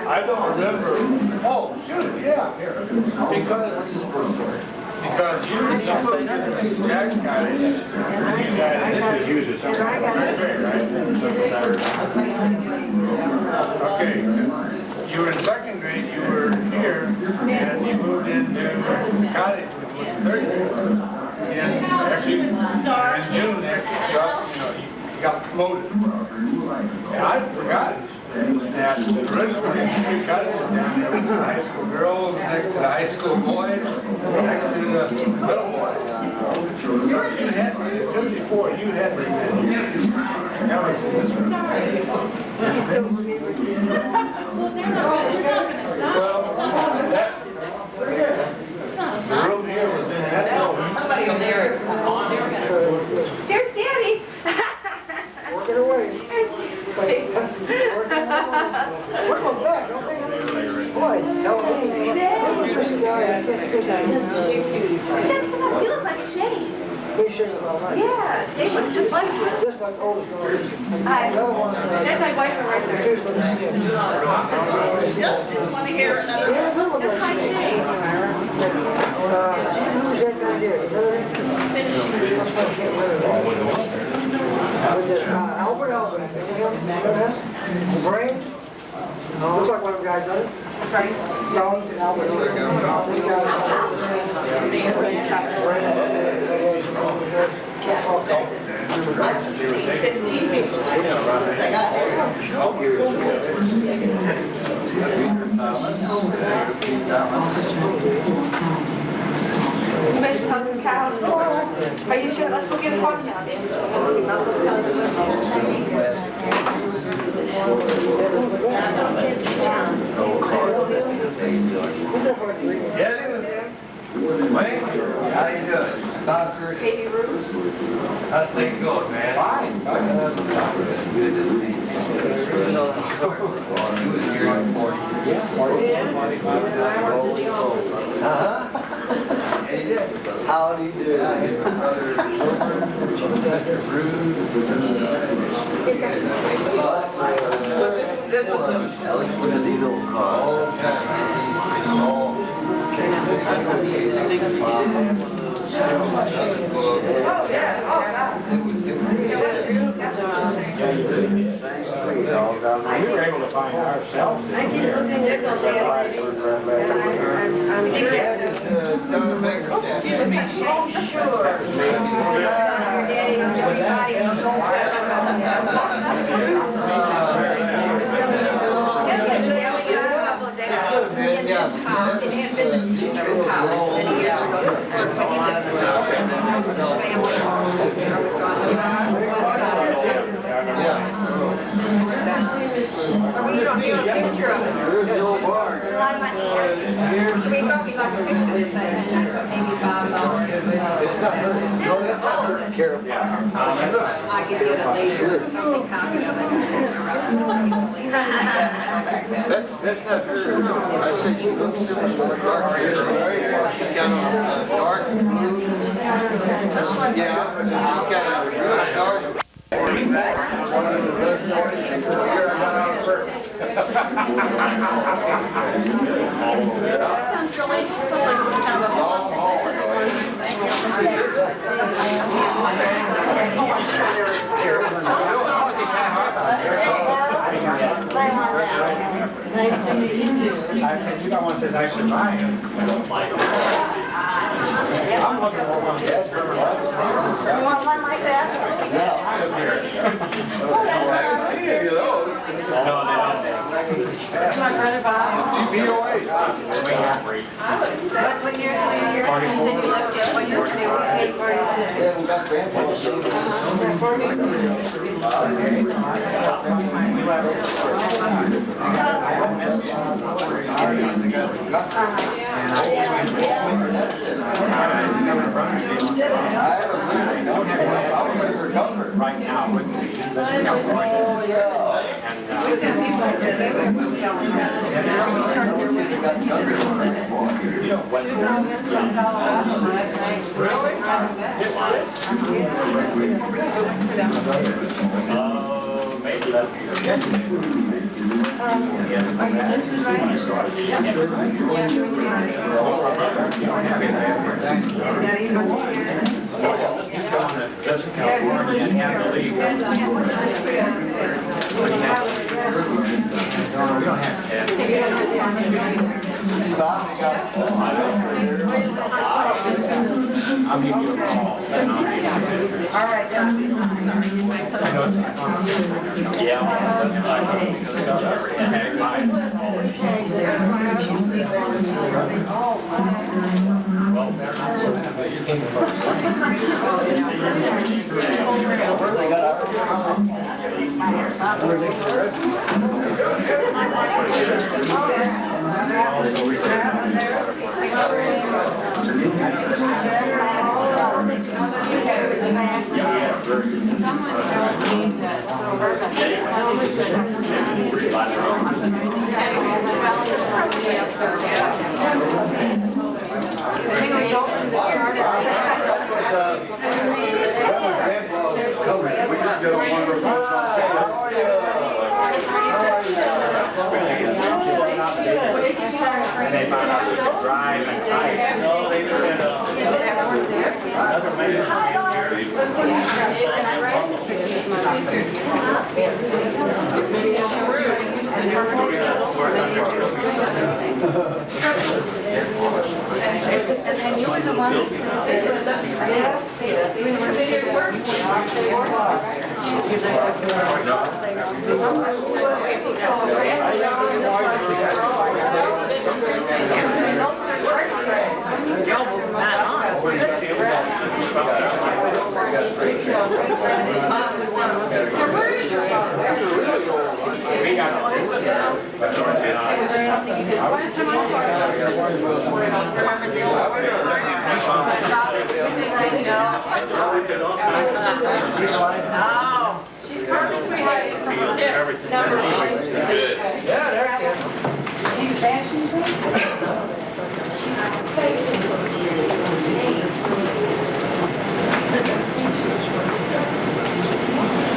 I don't remember. Oh, shoot, yeah, here. Because you moved into Jack's cottage, you guys use it somewhere, right? Okay, you were in second grade, you were here, and you moved into cottage, which was third grade. And actually, in June, you got promoted. And I forgot that the rest of the cottage was down there with the high school girls, next to the high school boys, next to the middle boys. You had me, just before you had me. Never seen this one. Well, the room here was in that building. Somebody on there is on there. There's Daddy. Working away. Work on back, don't they? Boy, no. He looks like Shane. Big shake of all night. Yeah, Shane looks just like him. This my oldest one. That's my boyfriend right there. Just want to hear another. Just like Shane. Check right here. Albert. Brains? Looks like one of the guys, doesn't it? Right. Stones and Albert. These guys. Are you sure? Let's go get a coffee now, Wayne, how you doing? Katie Rose. How's things going, man? Fine. Good to see you. How do you do? These old cars. We were able to find ourselves. We don't need a picture of it. There's the old bar. We thought we'd like to picture this, and that's what maybe Bob I could get a laser or something copy of it. That's not her. I said she looks similar to a dark hair. She's got on dark blue. Yeah, she's got a really dark. You got one that says I survived. I'm looking for one. You want one like that? That's my brother Bob. What year? What year? Right now, wouldn't we? Maybe that's California and have the league. We don't have to have I'll give you a call. All right, And they found out we could drive and fight. No, they did another man and then you were the one that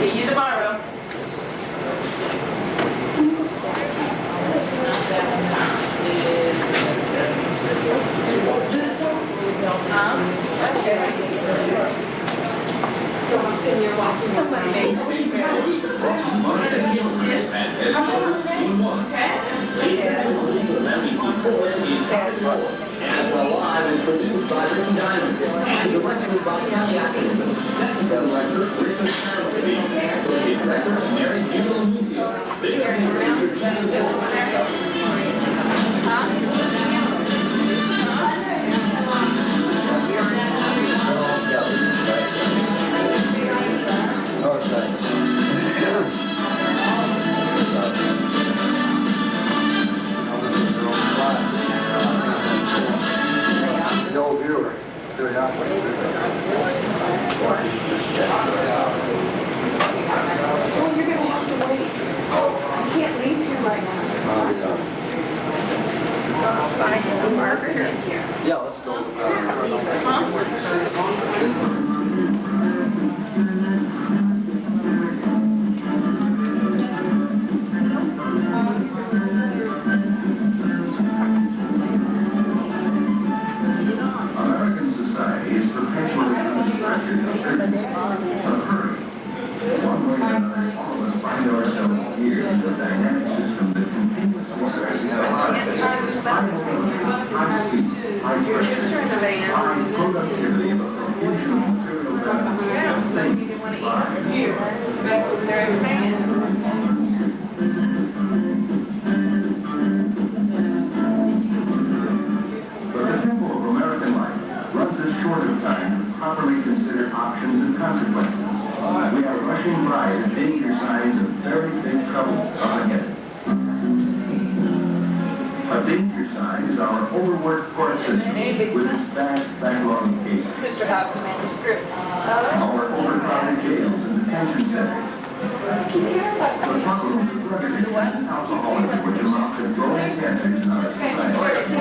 See you tomorrow. No viewer. Well, you're gonna have to wait. I can't leave here right now. I'll find some Margaret in here. Yeah, let's go. American society is perpetually distracted and busy. Hurry. One way or another, all of us find ourselves here in the dynamic system that continuously stresses our productivity of a profusion of material But the tempo of American life runs us short of time to properly consider options and consequences. We are rushing by the danger signs of very big trouble up ahead. A danger sign is our overworked court system with its vast backlog of cases. Mr. Hobbs manuscript. Our overcrowded jails and detention centers. The problem of drug addiction and alcoholism, which amounts to growing cancers in our society.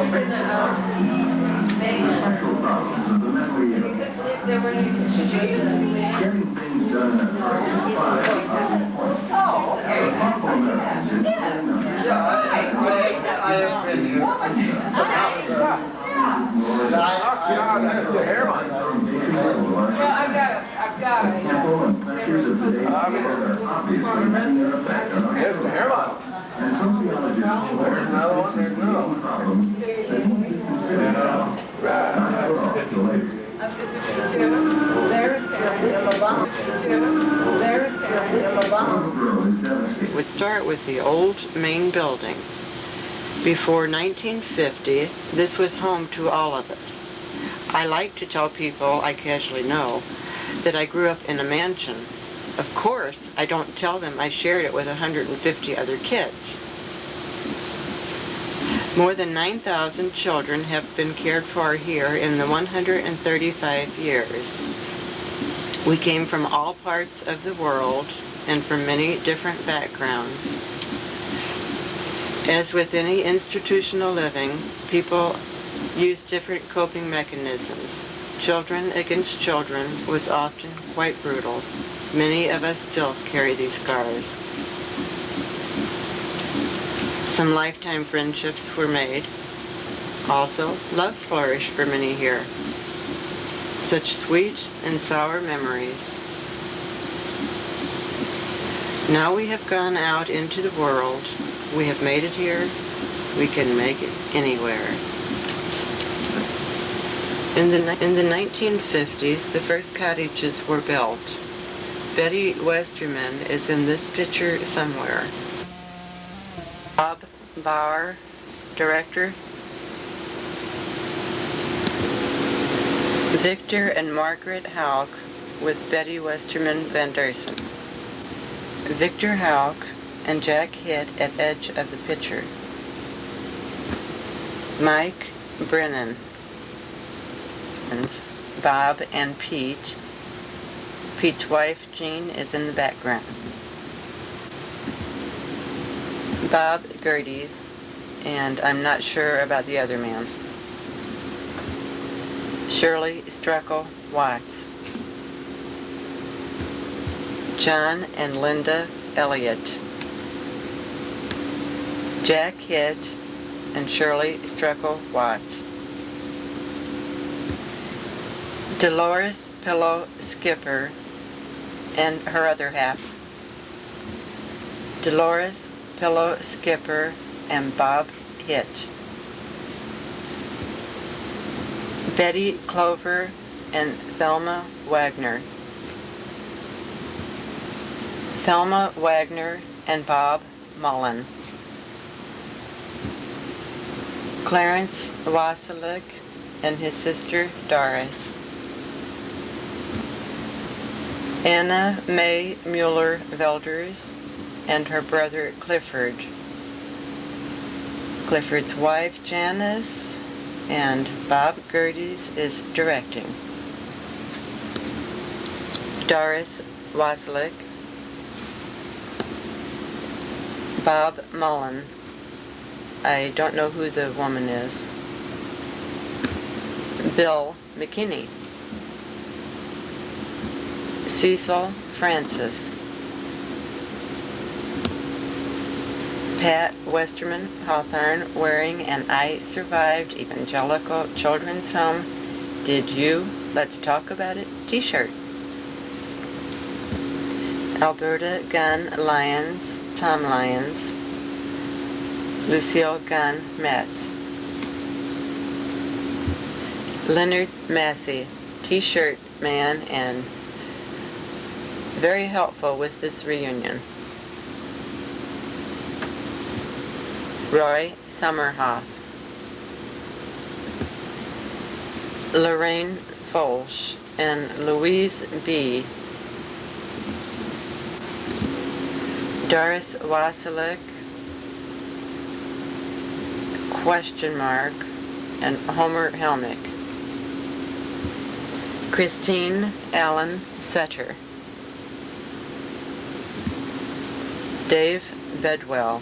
The special problems of the mentally ill. Getting things done in a hurry is fine on the point. But harmful Americans is I've got it. Tempo and pressures of today's world are obviously having their effect on our society. And sociologists warn that this is the only problem that won't be considered not put off till later. Would start with the old main building. Before 1950, this was home to all of us. I like to tell people I casually know that I grew up in a mansion. Of course, I don't tell them I shared it with 150 other kids. More than 9,000 children have been cared for here in the 135 years. We came from all parts of the world and from many different backgrounds. As with any institutional living, people use different coping mechanisms. Children against children was often quite brutal. Many of us still carry these scars. Some lifetime friendships were made. Also, love flourished for many here. Such sweet and sour memories. Now we have gone out into the world. We have made it here. We can make it anywhere. In the 1950s, the first cottages were built. Betty Westerman is in this picture somewhere. Bob Bauer, director. Victor and Margaret Hauk with Betty Westerman Van Dersen. Victor Hauk and Jack Hitt at edge of the pitcher. Mike Brennan. Bob and Pete. Pete's wife, Jean, is in the background. Bob Gerdes, and I'm not sure about the other man. Shirley Streckle Watts. John and Linda Elliott. Jack Hitt and Shirley Streckle Watts. Dolores Pillow Skipper and her other half. Dolores Pillow Skipper and Bob Hitt. Betty Clover and Thelma Wagner. Thelma Wagner and Bob Mullen. Clarence Wasilek and his sister Doris. Anna Mae Mueller-Velders and her brother Clifford. Clifford's wife Janice, and Bob Gerdes is directing. Doris Wasilek. Bob Mullen. I don't know who the woman is. Bill McKinney. Cecil Francis. Pat Westerman Hawthorne wearing an I Survived Evangelical Children's Home Did You Let's Talk About It t-shirt. Alberta Gunn Lyons, Tom Lyons. Lucille Gunn Metz. Leonard Massey, t-shirt man and very helpful with this reunion. Roy Summerhoff. Lorraine Folsch and Louise B. Doris Wasilek, question mark, and Homer Helmick. Christine Allen Sutter. Dave Bedwell.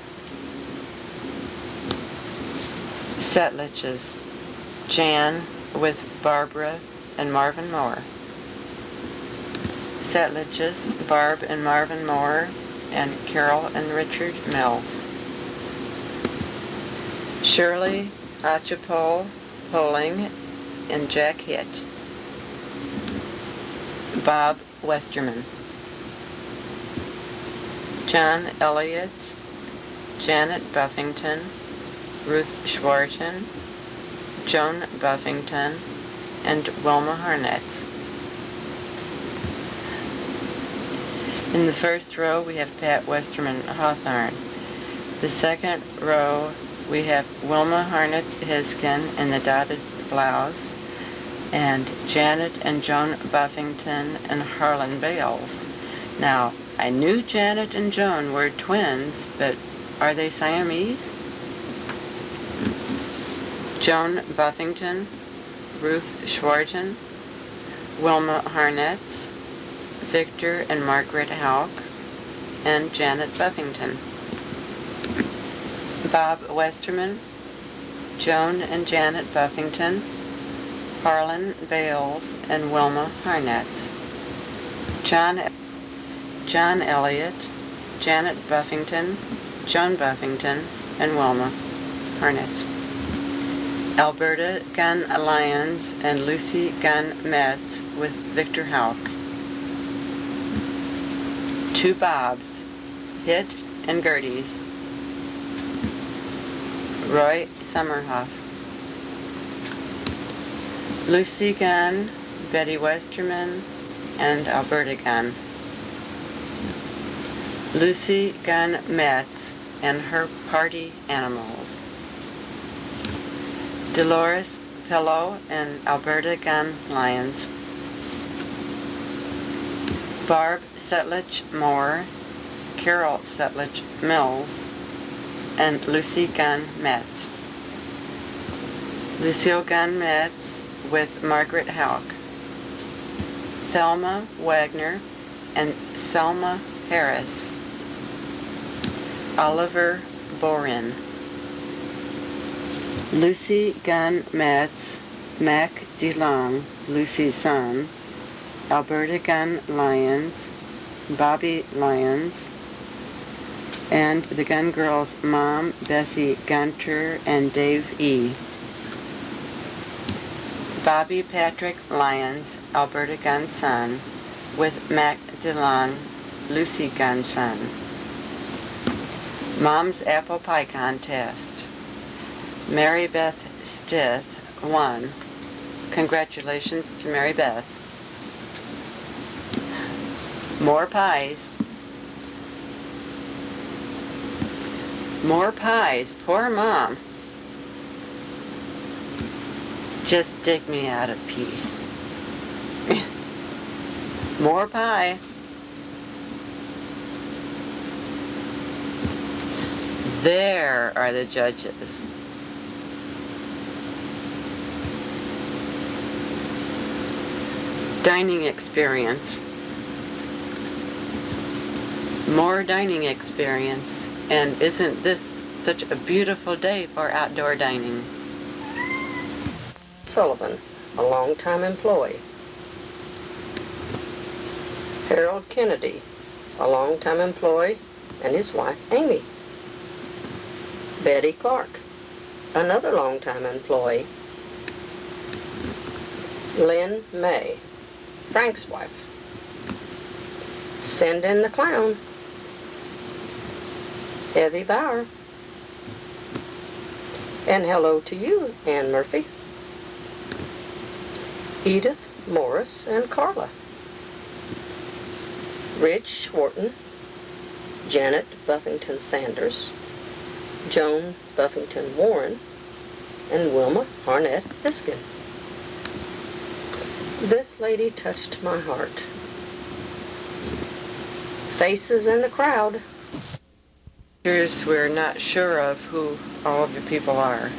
Setliches, Jan with Barbara and Marvin Moore. Setliches, Barb and Marvin Moore, and Carol and Richard Mills. Shirley Achapole Poling and Jack Hitt. Bob Westerman. John Elliott, Janet Buffington, Ruth Schwarten, Joan Buffington, and Wilma Harnetz. In the first row, we have Pat Westerman Hawthorne. The second row, we have Wilma Harnetz Hiskin in the dotted blouse, and Janet and Joan Buffington and Harlan Bales. Now, I knew Janet and Joan were twins, but are they Siamese? Joan Buffington, Ruth Schwarten, Wilma Harnetz, Victor and Margaret Hauk, and Janet Buffington. Bob Westerman, Joan and Janet Buffington, Harlan Bales, and Wilma Harnetz. John Elliott, Janet Buffington, Joan Buffington, and Wilma Harnetz. Alberta Gunn Lyons and Lucy Gunn Metz with Victor Hauk. Two Bobs, Hitt and Gerdes. Roy Summerhoff. Lucy Gunn, Betty Westerman, and Alberta Gunn. Lucy Gunn Metz and her party animals. Dolores Pillow and Alberta Gunn Lyons. Barb Setlich Moore, Carol Setlich Mills, and Lucy Gunn Metz. Lucille Gunn Metz with Margaret Houck. Thelma Wagner and Selma Harris. Oliver Borin. Lucy Gunn Metz, Mac DeLong, Lucy's son. Alberta Gunn Lyons, Bobby Lyons, and the Gunn Girls' mom, Bessie Gunter, and Dave E. Bobby Patrick Lyons, Alberta Gunn's son, with Mac DeLong, Lucy Gunn's son. Mom's Apple Pie Contest. Mary Beth Stith won. Congratulations to Mary Beth. More pies. More pies. Poor Mom. Just dig me out of peace. More pie. There are the judges. Dining experience. More dining experience. And isn't this such a beautiful day for outdoor dining? Sullivan, a longtime employee. Harold Kennedy, a longtime employee, and his wife, Amy. Betty Clark, another longtime employee. Lynn May, Frank's wife. Send in the clown. Evie Bauer. And hello to you, Ann Murphy. Edith Morris and Carla. Rich Schwarten, Janet Buffington Sanders, Joan Buffington Warren, and Wilma Harnett Hiskin. This lady touched my heart. Faces in the crowd. We're not sure of who all of the people are.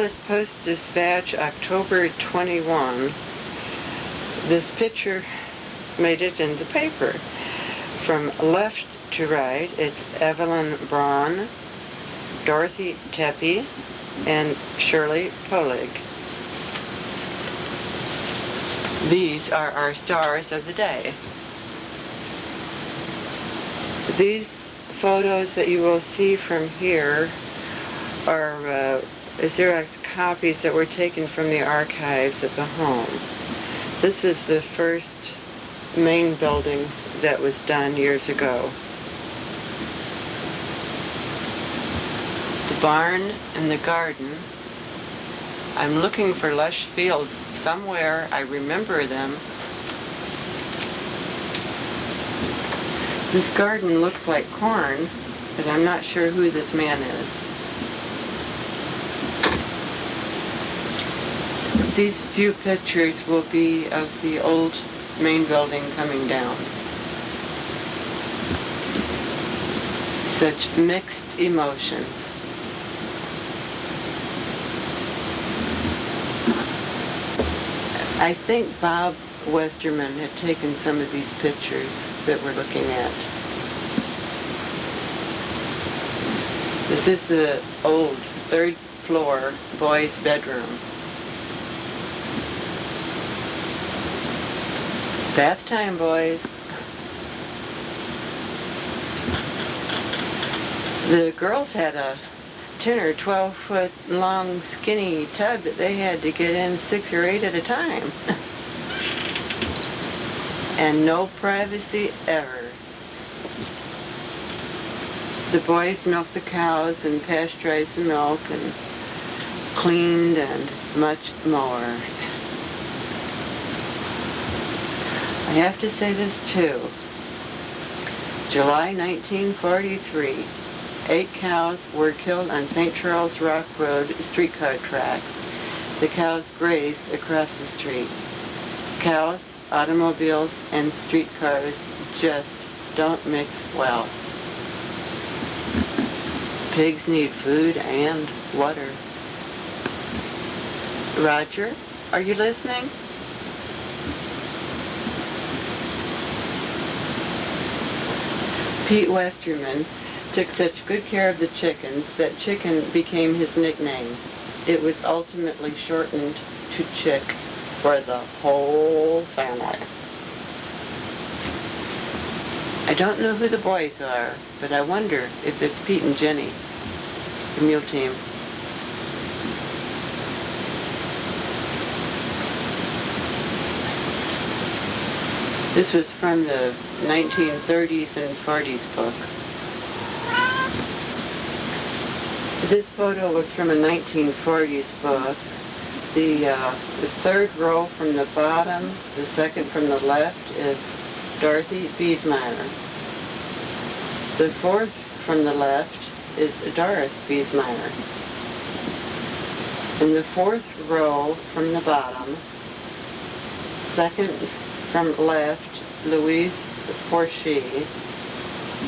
Columbus Post-Dispatch, October 21. This picture made it in the paper. From left to right, it's Evelyn Braun, Dorothy Tepe, and Shirley Polig. These are our stars of the day. These photos that you will see from here are Xerox copies that were taken from the archives at the home. This is the first main building that was done years ago. The barn and the garden. I'm looking for lush fields somewhere. I remember them. This garden looks like corn, but I'm not sure who this man is. These few pictures will be of the old main building coming down. Such mixed emotions. I think Bob Westerman had taken some of these pictures that we're looking at. This is the old third floor boys' bedroom. Bath time, boys. The girls had a 10 or 12 foot long skinny tub that they had to get in 6 or 8 at a time. And no privacy ever. The boys milked the cows and pasteurized the milk and cleaned and much more. I have to say this too. July 1943, 8 cows were killed on St. Charles Rock Road streetcar tracks. The cows grazed across the street. Cows, automobiles, and streetcars just don't mix well. Pigs need food and water. Roger, are you listening? Pete Westerman took such good care of the chickens that Chicken became his nickname. It was ultimately shortened to Chick for the whole family. I don't know who the boys are, but I wonder if it's Pete and Jenny, the mule team. This was from the 1930s and 40s book. This photo was from a 1940s book. The third row from the bottom, the second from the left is Dorothy Biesmeyer. The fourth from the left is Doris Biesmeyer. In the fourth row from the bottom, second from left, Louise Forshee.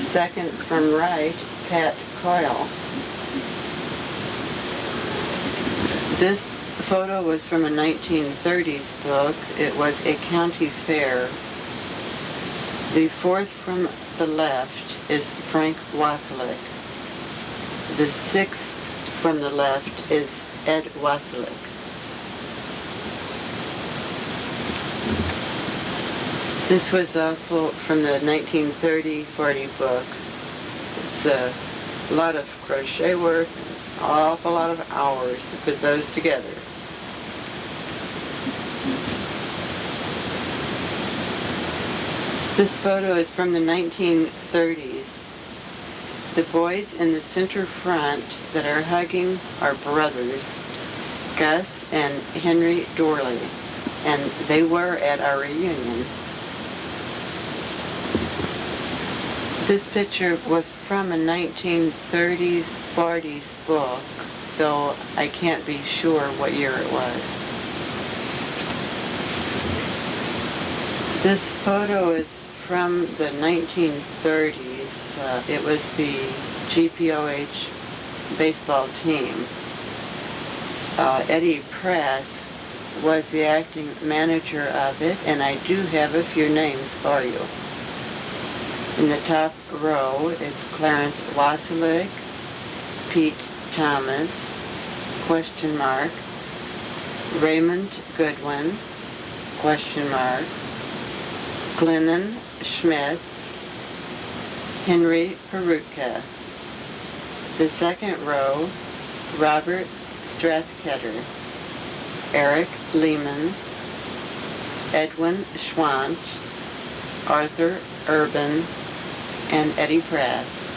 Second from right, Pat Coyle. This photo was from a 1930s book. It was a county fair. The fourth from the left is Frank Wasilick. The sixth from the left is Ed Wasilick. This was also from the 1930-40 book. It's a lot of crochet work, an awful lot of hours to put those together. This photo is from the 1930s. The boys in the center front that are hugging are brothers, Gus and Henry Dorley, and they were at our reunion. This picture was from a 1930s, 40s book, though I can't be sure what year it was. This photo is from the 1930s. It was the GPOH baseball team. Eddie Press was the acting manager of it, and I do have a few names for you. In the top row, it's Clarence Wasilick, Pete Thomas, question mark, Raymond Goodwin, question mark, Glennon Schmitz, Henry Perutka. The second row, Robert Strathketter, Eric Lehman, Edwin Schwant, Arthur Urban, and Eddie Press.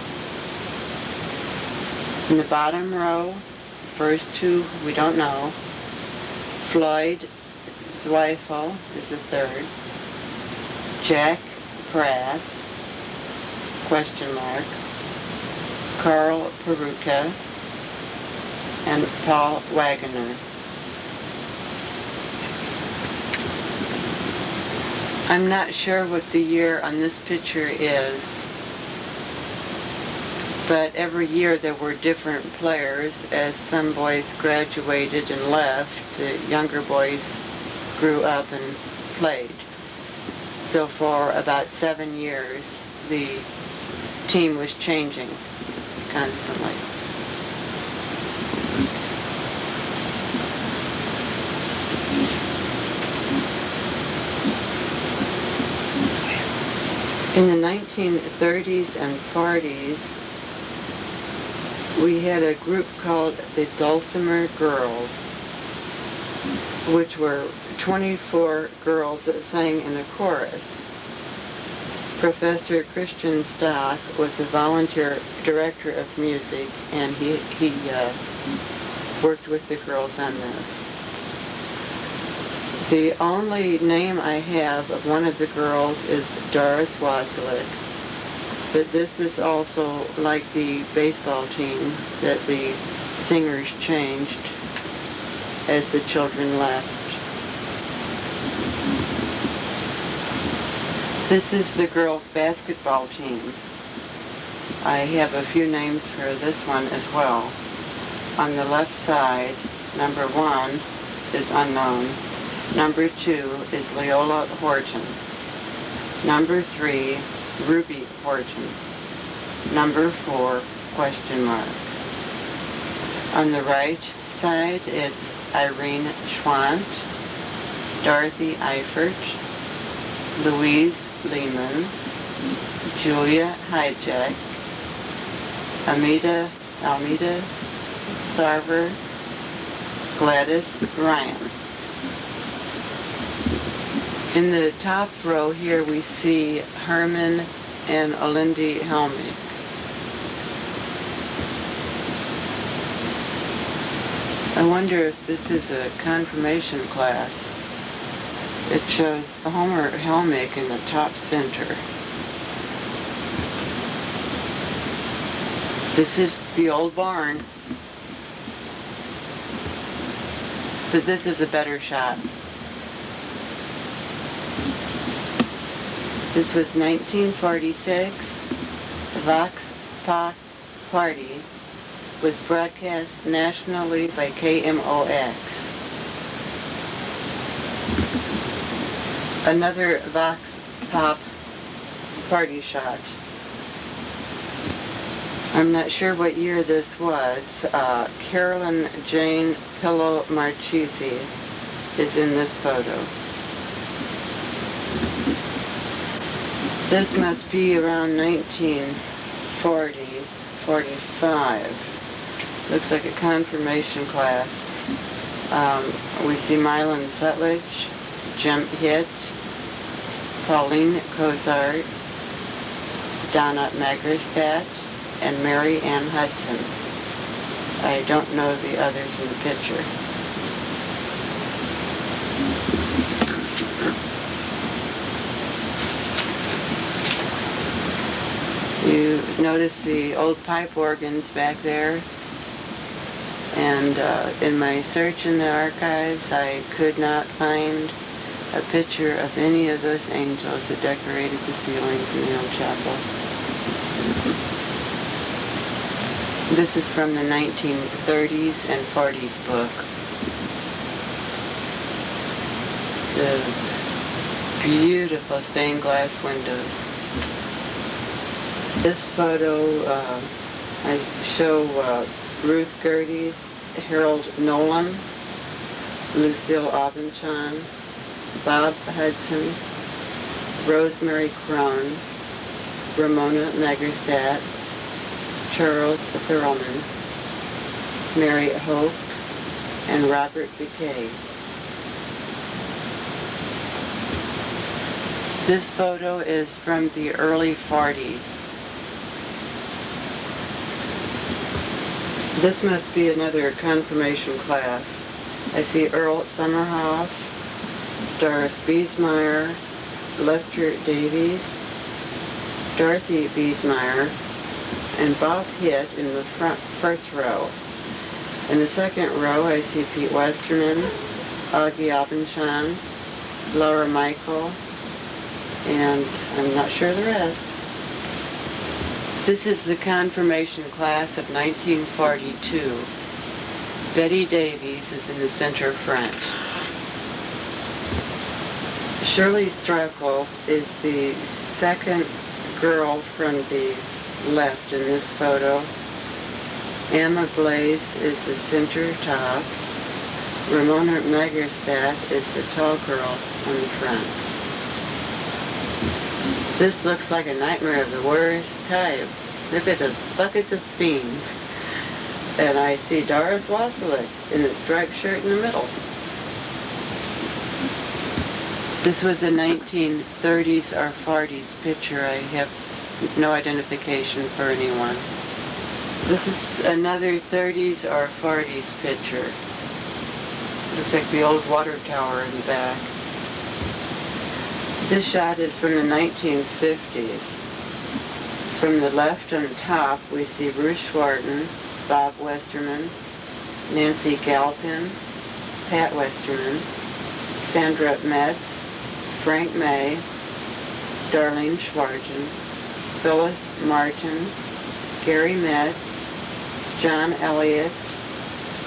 In the bottom row, first two we don't know. Floyd Zweifel is the third. Jack Prass, question mark. Carl Perutka, and Paul Wagoner. I'm not sure what the year on this picture is, but every year there were different players. As some boys graduated and left, the younger boys grew up and played. So for about 7 years, the team was changing constantly. In the 1930s and 40s, we had a group called the Dulcimer Girls, which were 24 girls that sang in a chorus. Professor Christian Stock was a volunteer director of music, and he worked with the girls on this. The only name I have of one of the girls is Doris Wasilick, but this is also like the baseball team, that the singers changed as the children left. This is the girls' basketball team. I have a few names for this one as well. On the left side, number 1 is unknown. Number 2 is Leola Horton. Number 3, Ruby Horton. Number 4, question mark. On the right side, it's Irene Schwant, Dorothy Eifert, Louise Lehman, Julia Hijack, Almeda Sarver, Gladys Ryan. In the top row here we see Herman and Olindy Helmick. I wonder if this is a confirmation class. It shows Homer Helmick in the top center. This is the old barn, but this is a better shot. This was 1946. The Vox Pop Party was broadcast nationally by KMOX. Another Vox Pop party shot. I'm not sure what year this was. Carolyn Jane Pillow Marchese is in this photo. This must be around 1940, 45. Looks like a confirmation class. We see Mylan Sutledge, Jim Hitt, Pauline Cozart, Donna Magerstadt, and Mary Ann Hudson. I don't know the others in the picture. You notice the old pipe organs back there, and in my search in the archives I could not find a picture of any of those angels that decorated the ceilings in the old chapel. This is from the 1930s and 40s book. The beautiful stained glass windows. This photo, I show Ruth Gerdes, Harold Nolan, Lucille Aubuchon, Bob Hudson, Rosemary Crone, Ramona Magerstadt, Charles Thurlman, Mary Hope, and Robert Bouquet. This photo is from the early 40s. This must be another confirmation class. I see Earl Summerhoff, Doris Biesmeyer, Lester Davies, Dorothy Biesmeyer, and Bob Hitt in the first row. In the second row, I see Pete Westerman, Augie Aubuchon, Laura Michael, and I'm not sure the rest. This is the confirmation class of 1942. Betty Davies is in the center front. Shirley Strauchel is the second girl from the left in this photo. Emma Blaze is the center top. Ramona Magerstadt is the tall girl on the front. This looks like a nightmare of the worst type. Look at the buckets of beans. And I see Doris Wasilek in a striped shirt in the middle. This was a 1930s or 40s picture. I have no identification for anyone. This is another 30s or 40s picture. Looks like the old water tower in the back. This shot is from the 1950s. From the left on top, we see Ruth Schwarten, Bob Westerman, Nancy Galpin, Pat Westerman, Sandra Metz, Frank May, Darlene Schwarten, Phyllis Martin, Gary Metz, John Elliott,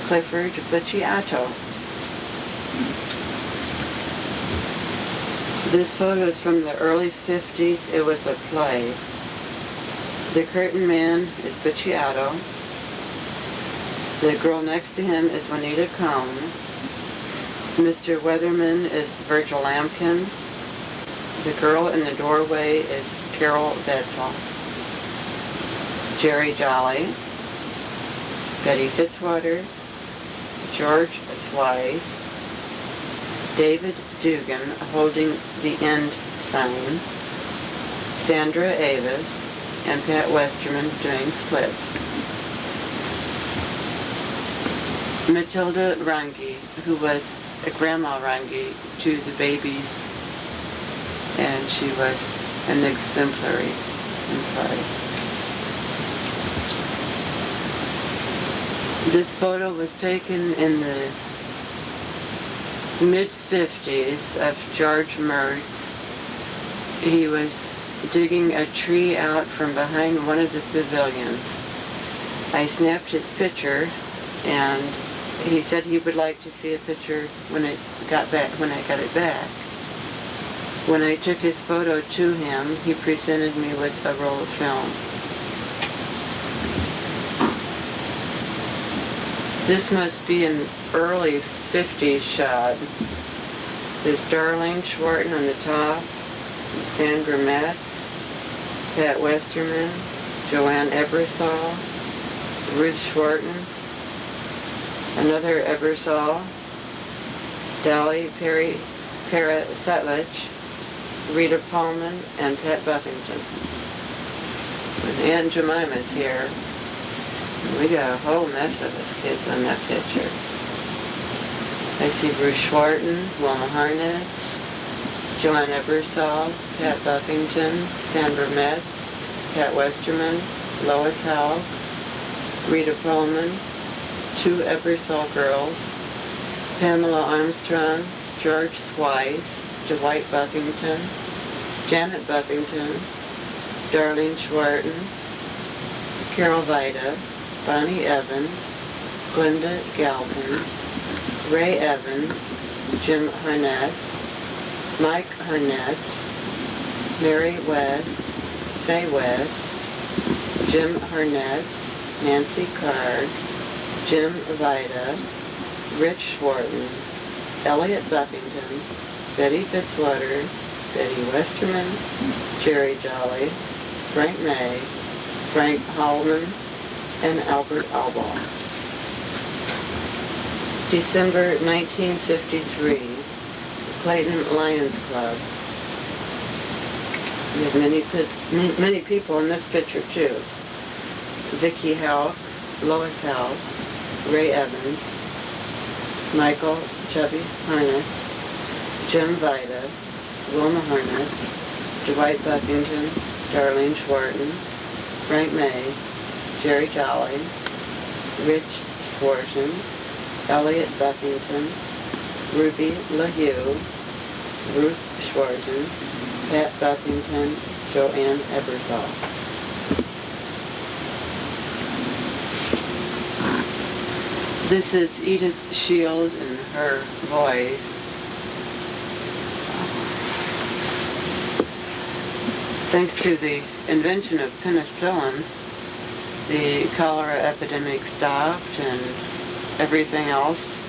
Clifford Bucciato. This photo is from the early 50s. It was a play. The curtain man is Bucciato. The girl next to him is Juanita Cohn. Mr. Weatherman is Virgil Lampkin. The girl in the doorway is Carol Betzel. Jerry Jolly, Betty Fitzwater, George Swice, David Dugan holding the end sign, Sandra Avis, and Pat Westerman doing splits. Matilda Runge, who was a Grandma Runge to the babies, and she was an exemplary employee. This photo was taken in the mid-50s of George Mertz. He was digging a tree out from behind one of the pavilions. I snapped his picture, and he said he would like to see a picture when I got it back. When I took his photo to him, he presented me with a roll of film. This must be an early 50s shot. There's Darlene Schwarten on the top, Sandra Metz, Pat Westerman, Joanne Ebersol, Ruth Schwarten, another Ebersol, Dolly Para-Sutledge, Rita Pullman, and Pat Buffington. When Aunt Jemima's here, we got a whole mess of us kids on that picture. I see Bruce Schwarten, Wilma Harnitz, Joanne Ebersol, Pat Buffington, Sandra Metz, Pat Westerman, Lois Howe, Rita Pullman, two Ebersol girls, Pamela Armstrong, George Swice, Dwight Buffington, Janet Buffington, Darlene Schwarten, Carol Vida, Bonnie Evans, Glenda Galpin, Ray Evans, Jim Harnetz, Mike Hernetz, Mary West, Faye West, Jim Hernetz, Nancy Card, Jim Vida, Rich Schwarten, Elliot Buffington, Betty Fitzwater, Betty Westerman, Jerry Jolly, Frank May, Frank Hallman, and Albert Albaugh. December 1953, Clayton Lions Club. We have many people in this picture too. Vicki Houck, Lois Houck, Ray Evans, Michael Chubby Harnitz, Jim Vida, Wilma Harnitz, Dwight Buffington, Darlene Schwarten, Frank May, Jerry Jolly, Rich Swarton, Elliot Buffington, Ruby LaHue, Ruth Schwarten, Pat Buffington, Joanne Ebersol. This is Edith Shield and her boys. Thanks to the invention of penicillin, the cholera epidemic stopped and everything else,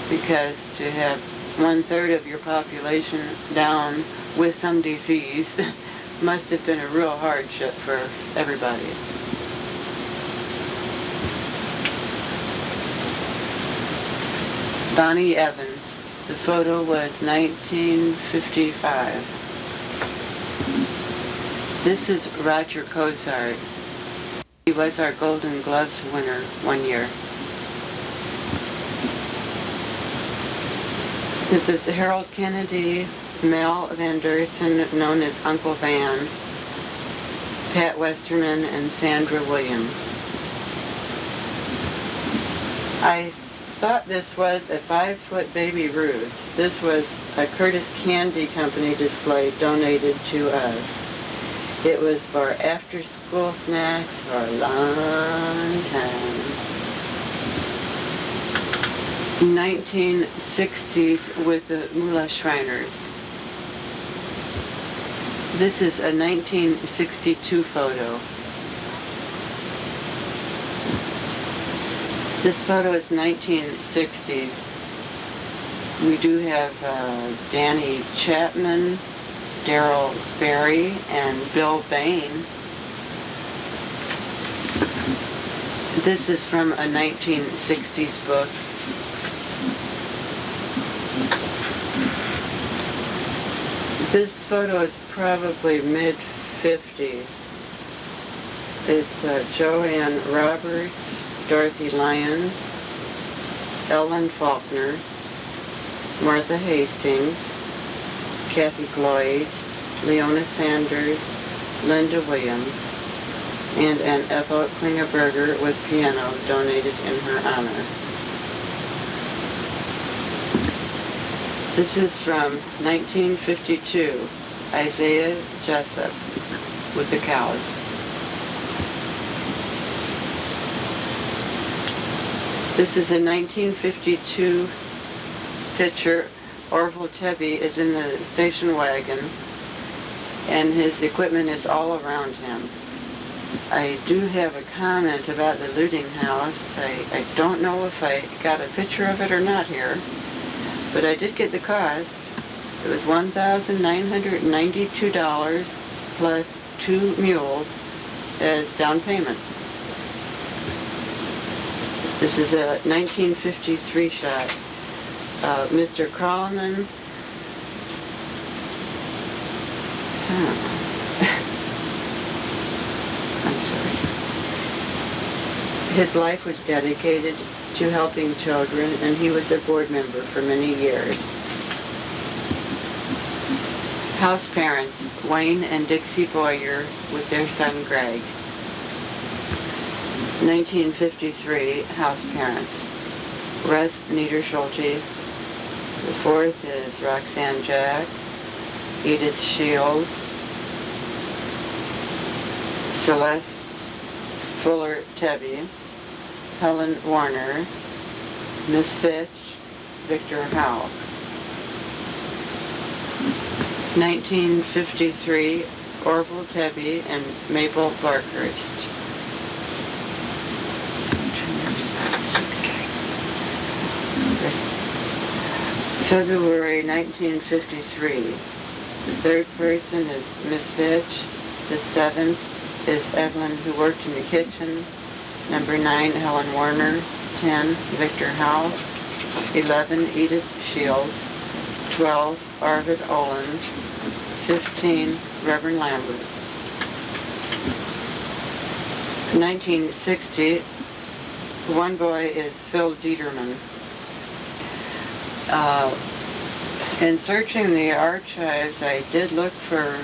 because to have 1/3 of your population down with some disease must have been a real hardship for everybody. Bonnie Evans. The photo was 1955. This is Roger Cozart. He was our Golden Gloves winner one year. This is Harold Kennedy, Mel Van Dersen, known as Uncle Van, Pat Westerman, and Sandra Williams. I thought this was a 5-foot baby Ruth. This was a Curtis Candy Company display donated to us. It was for after-school snacks for a long time. 1960s with the Mula Shriners. This is a 1962 photo. This photo is 1960s. We do have Danny Chapman, Darryl Sperry, and Bill Bain. This is from a 1960s book. This photo is probably mid-50s. It's Joanne Roberts, Dorothy Lyons, Ellen Faulkner, Martha Hastings, Kathy Gloyd, Leona Sanders, Linda Williams, and an Ethel Klingerberger with piano donated in her honor. This is from 1952, Isaiah Jessup with the cows. This is a 1952 picture. Orville Tebby is in the station wagon, and his equipment is all around him. I do have a comment about the looting house. I don't know if I got a picture of it or not here, but I did get the cost. It was $1,992 plus 2 mules as down payment. This is a 1953 shot. Mr. Krallman. I'm sorry. His life was dedicated to helping children, and he was a board member for many years. House parents, Wayne and Dixie Boyer with their son Greg. 1953 house parents. Russ Niederschulte. The fourth is Roxanne Jack, Edith Shields, Celeste Fuller Tebby, Helen Warner, Miss Fitch, Victor Howell. 1953, Orville Tebby and Mabel Barkhurst. February 1953. The third person is Miss Fitch. The seventh is Evelyn, who worked in the kitchen. Number 9, Helen Warner. 10, Victor Howe. 11, Edith Shields. 12, Arvid Owens. 15, Reverend Lambert. 1960, one boy is Phil Dieterman. In searching the archives, I did look for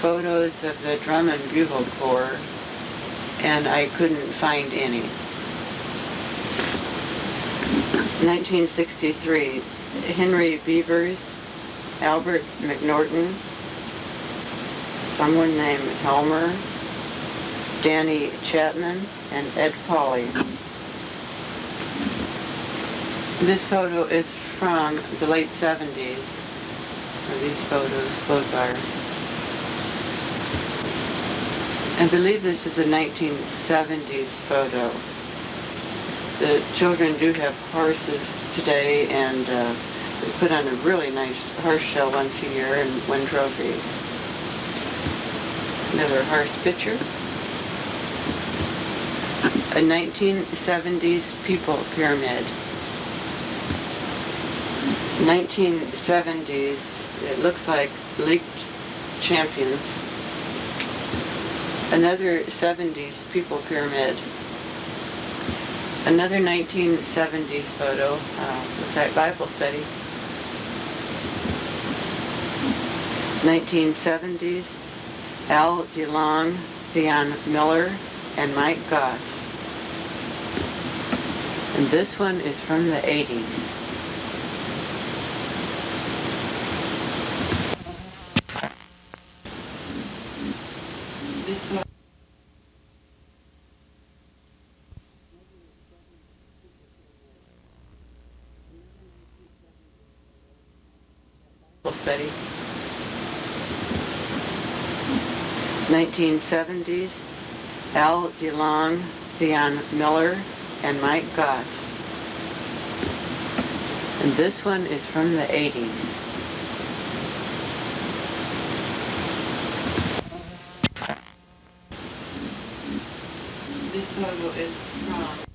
photos of the drum and bugle corps, and I couldn't find any. 1963, Henry Beavers, Albert McNorton, someone named Helmer, Danny Chapman, and Ed Pauley. This photo is from the late 70s. These photos, both are. I believe this is a 1970s photo. The children do have horses today, and they put on a really nice horse show once a year and win trophies. Another horse picture. A 1970s people pyramid. 1970s, it looks like league champions. Another 70s people pyramid. Another 1970s photo, looks like Bible study. 1970s, Al DeLong, Theon Miller, and Mike Goss. And this one is from the 80s. This one study. 1970s, Al DeLong, Theon Miller, and Mike Goss. And this one is from the 80s. This photo is from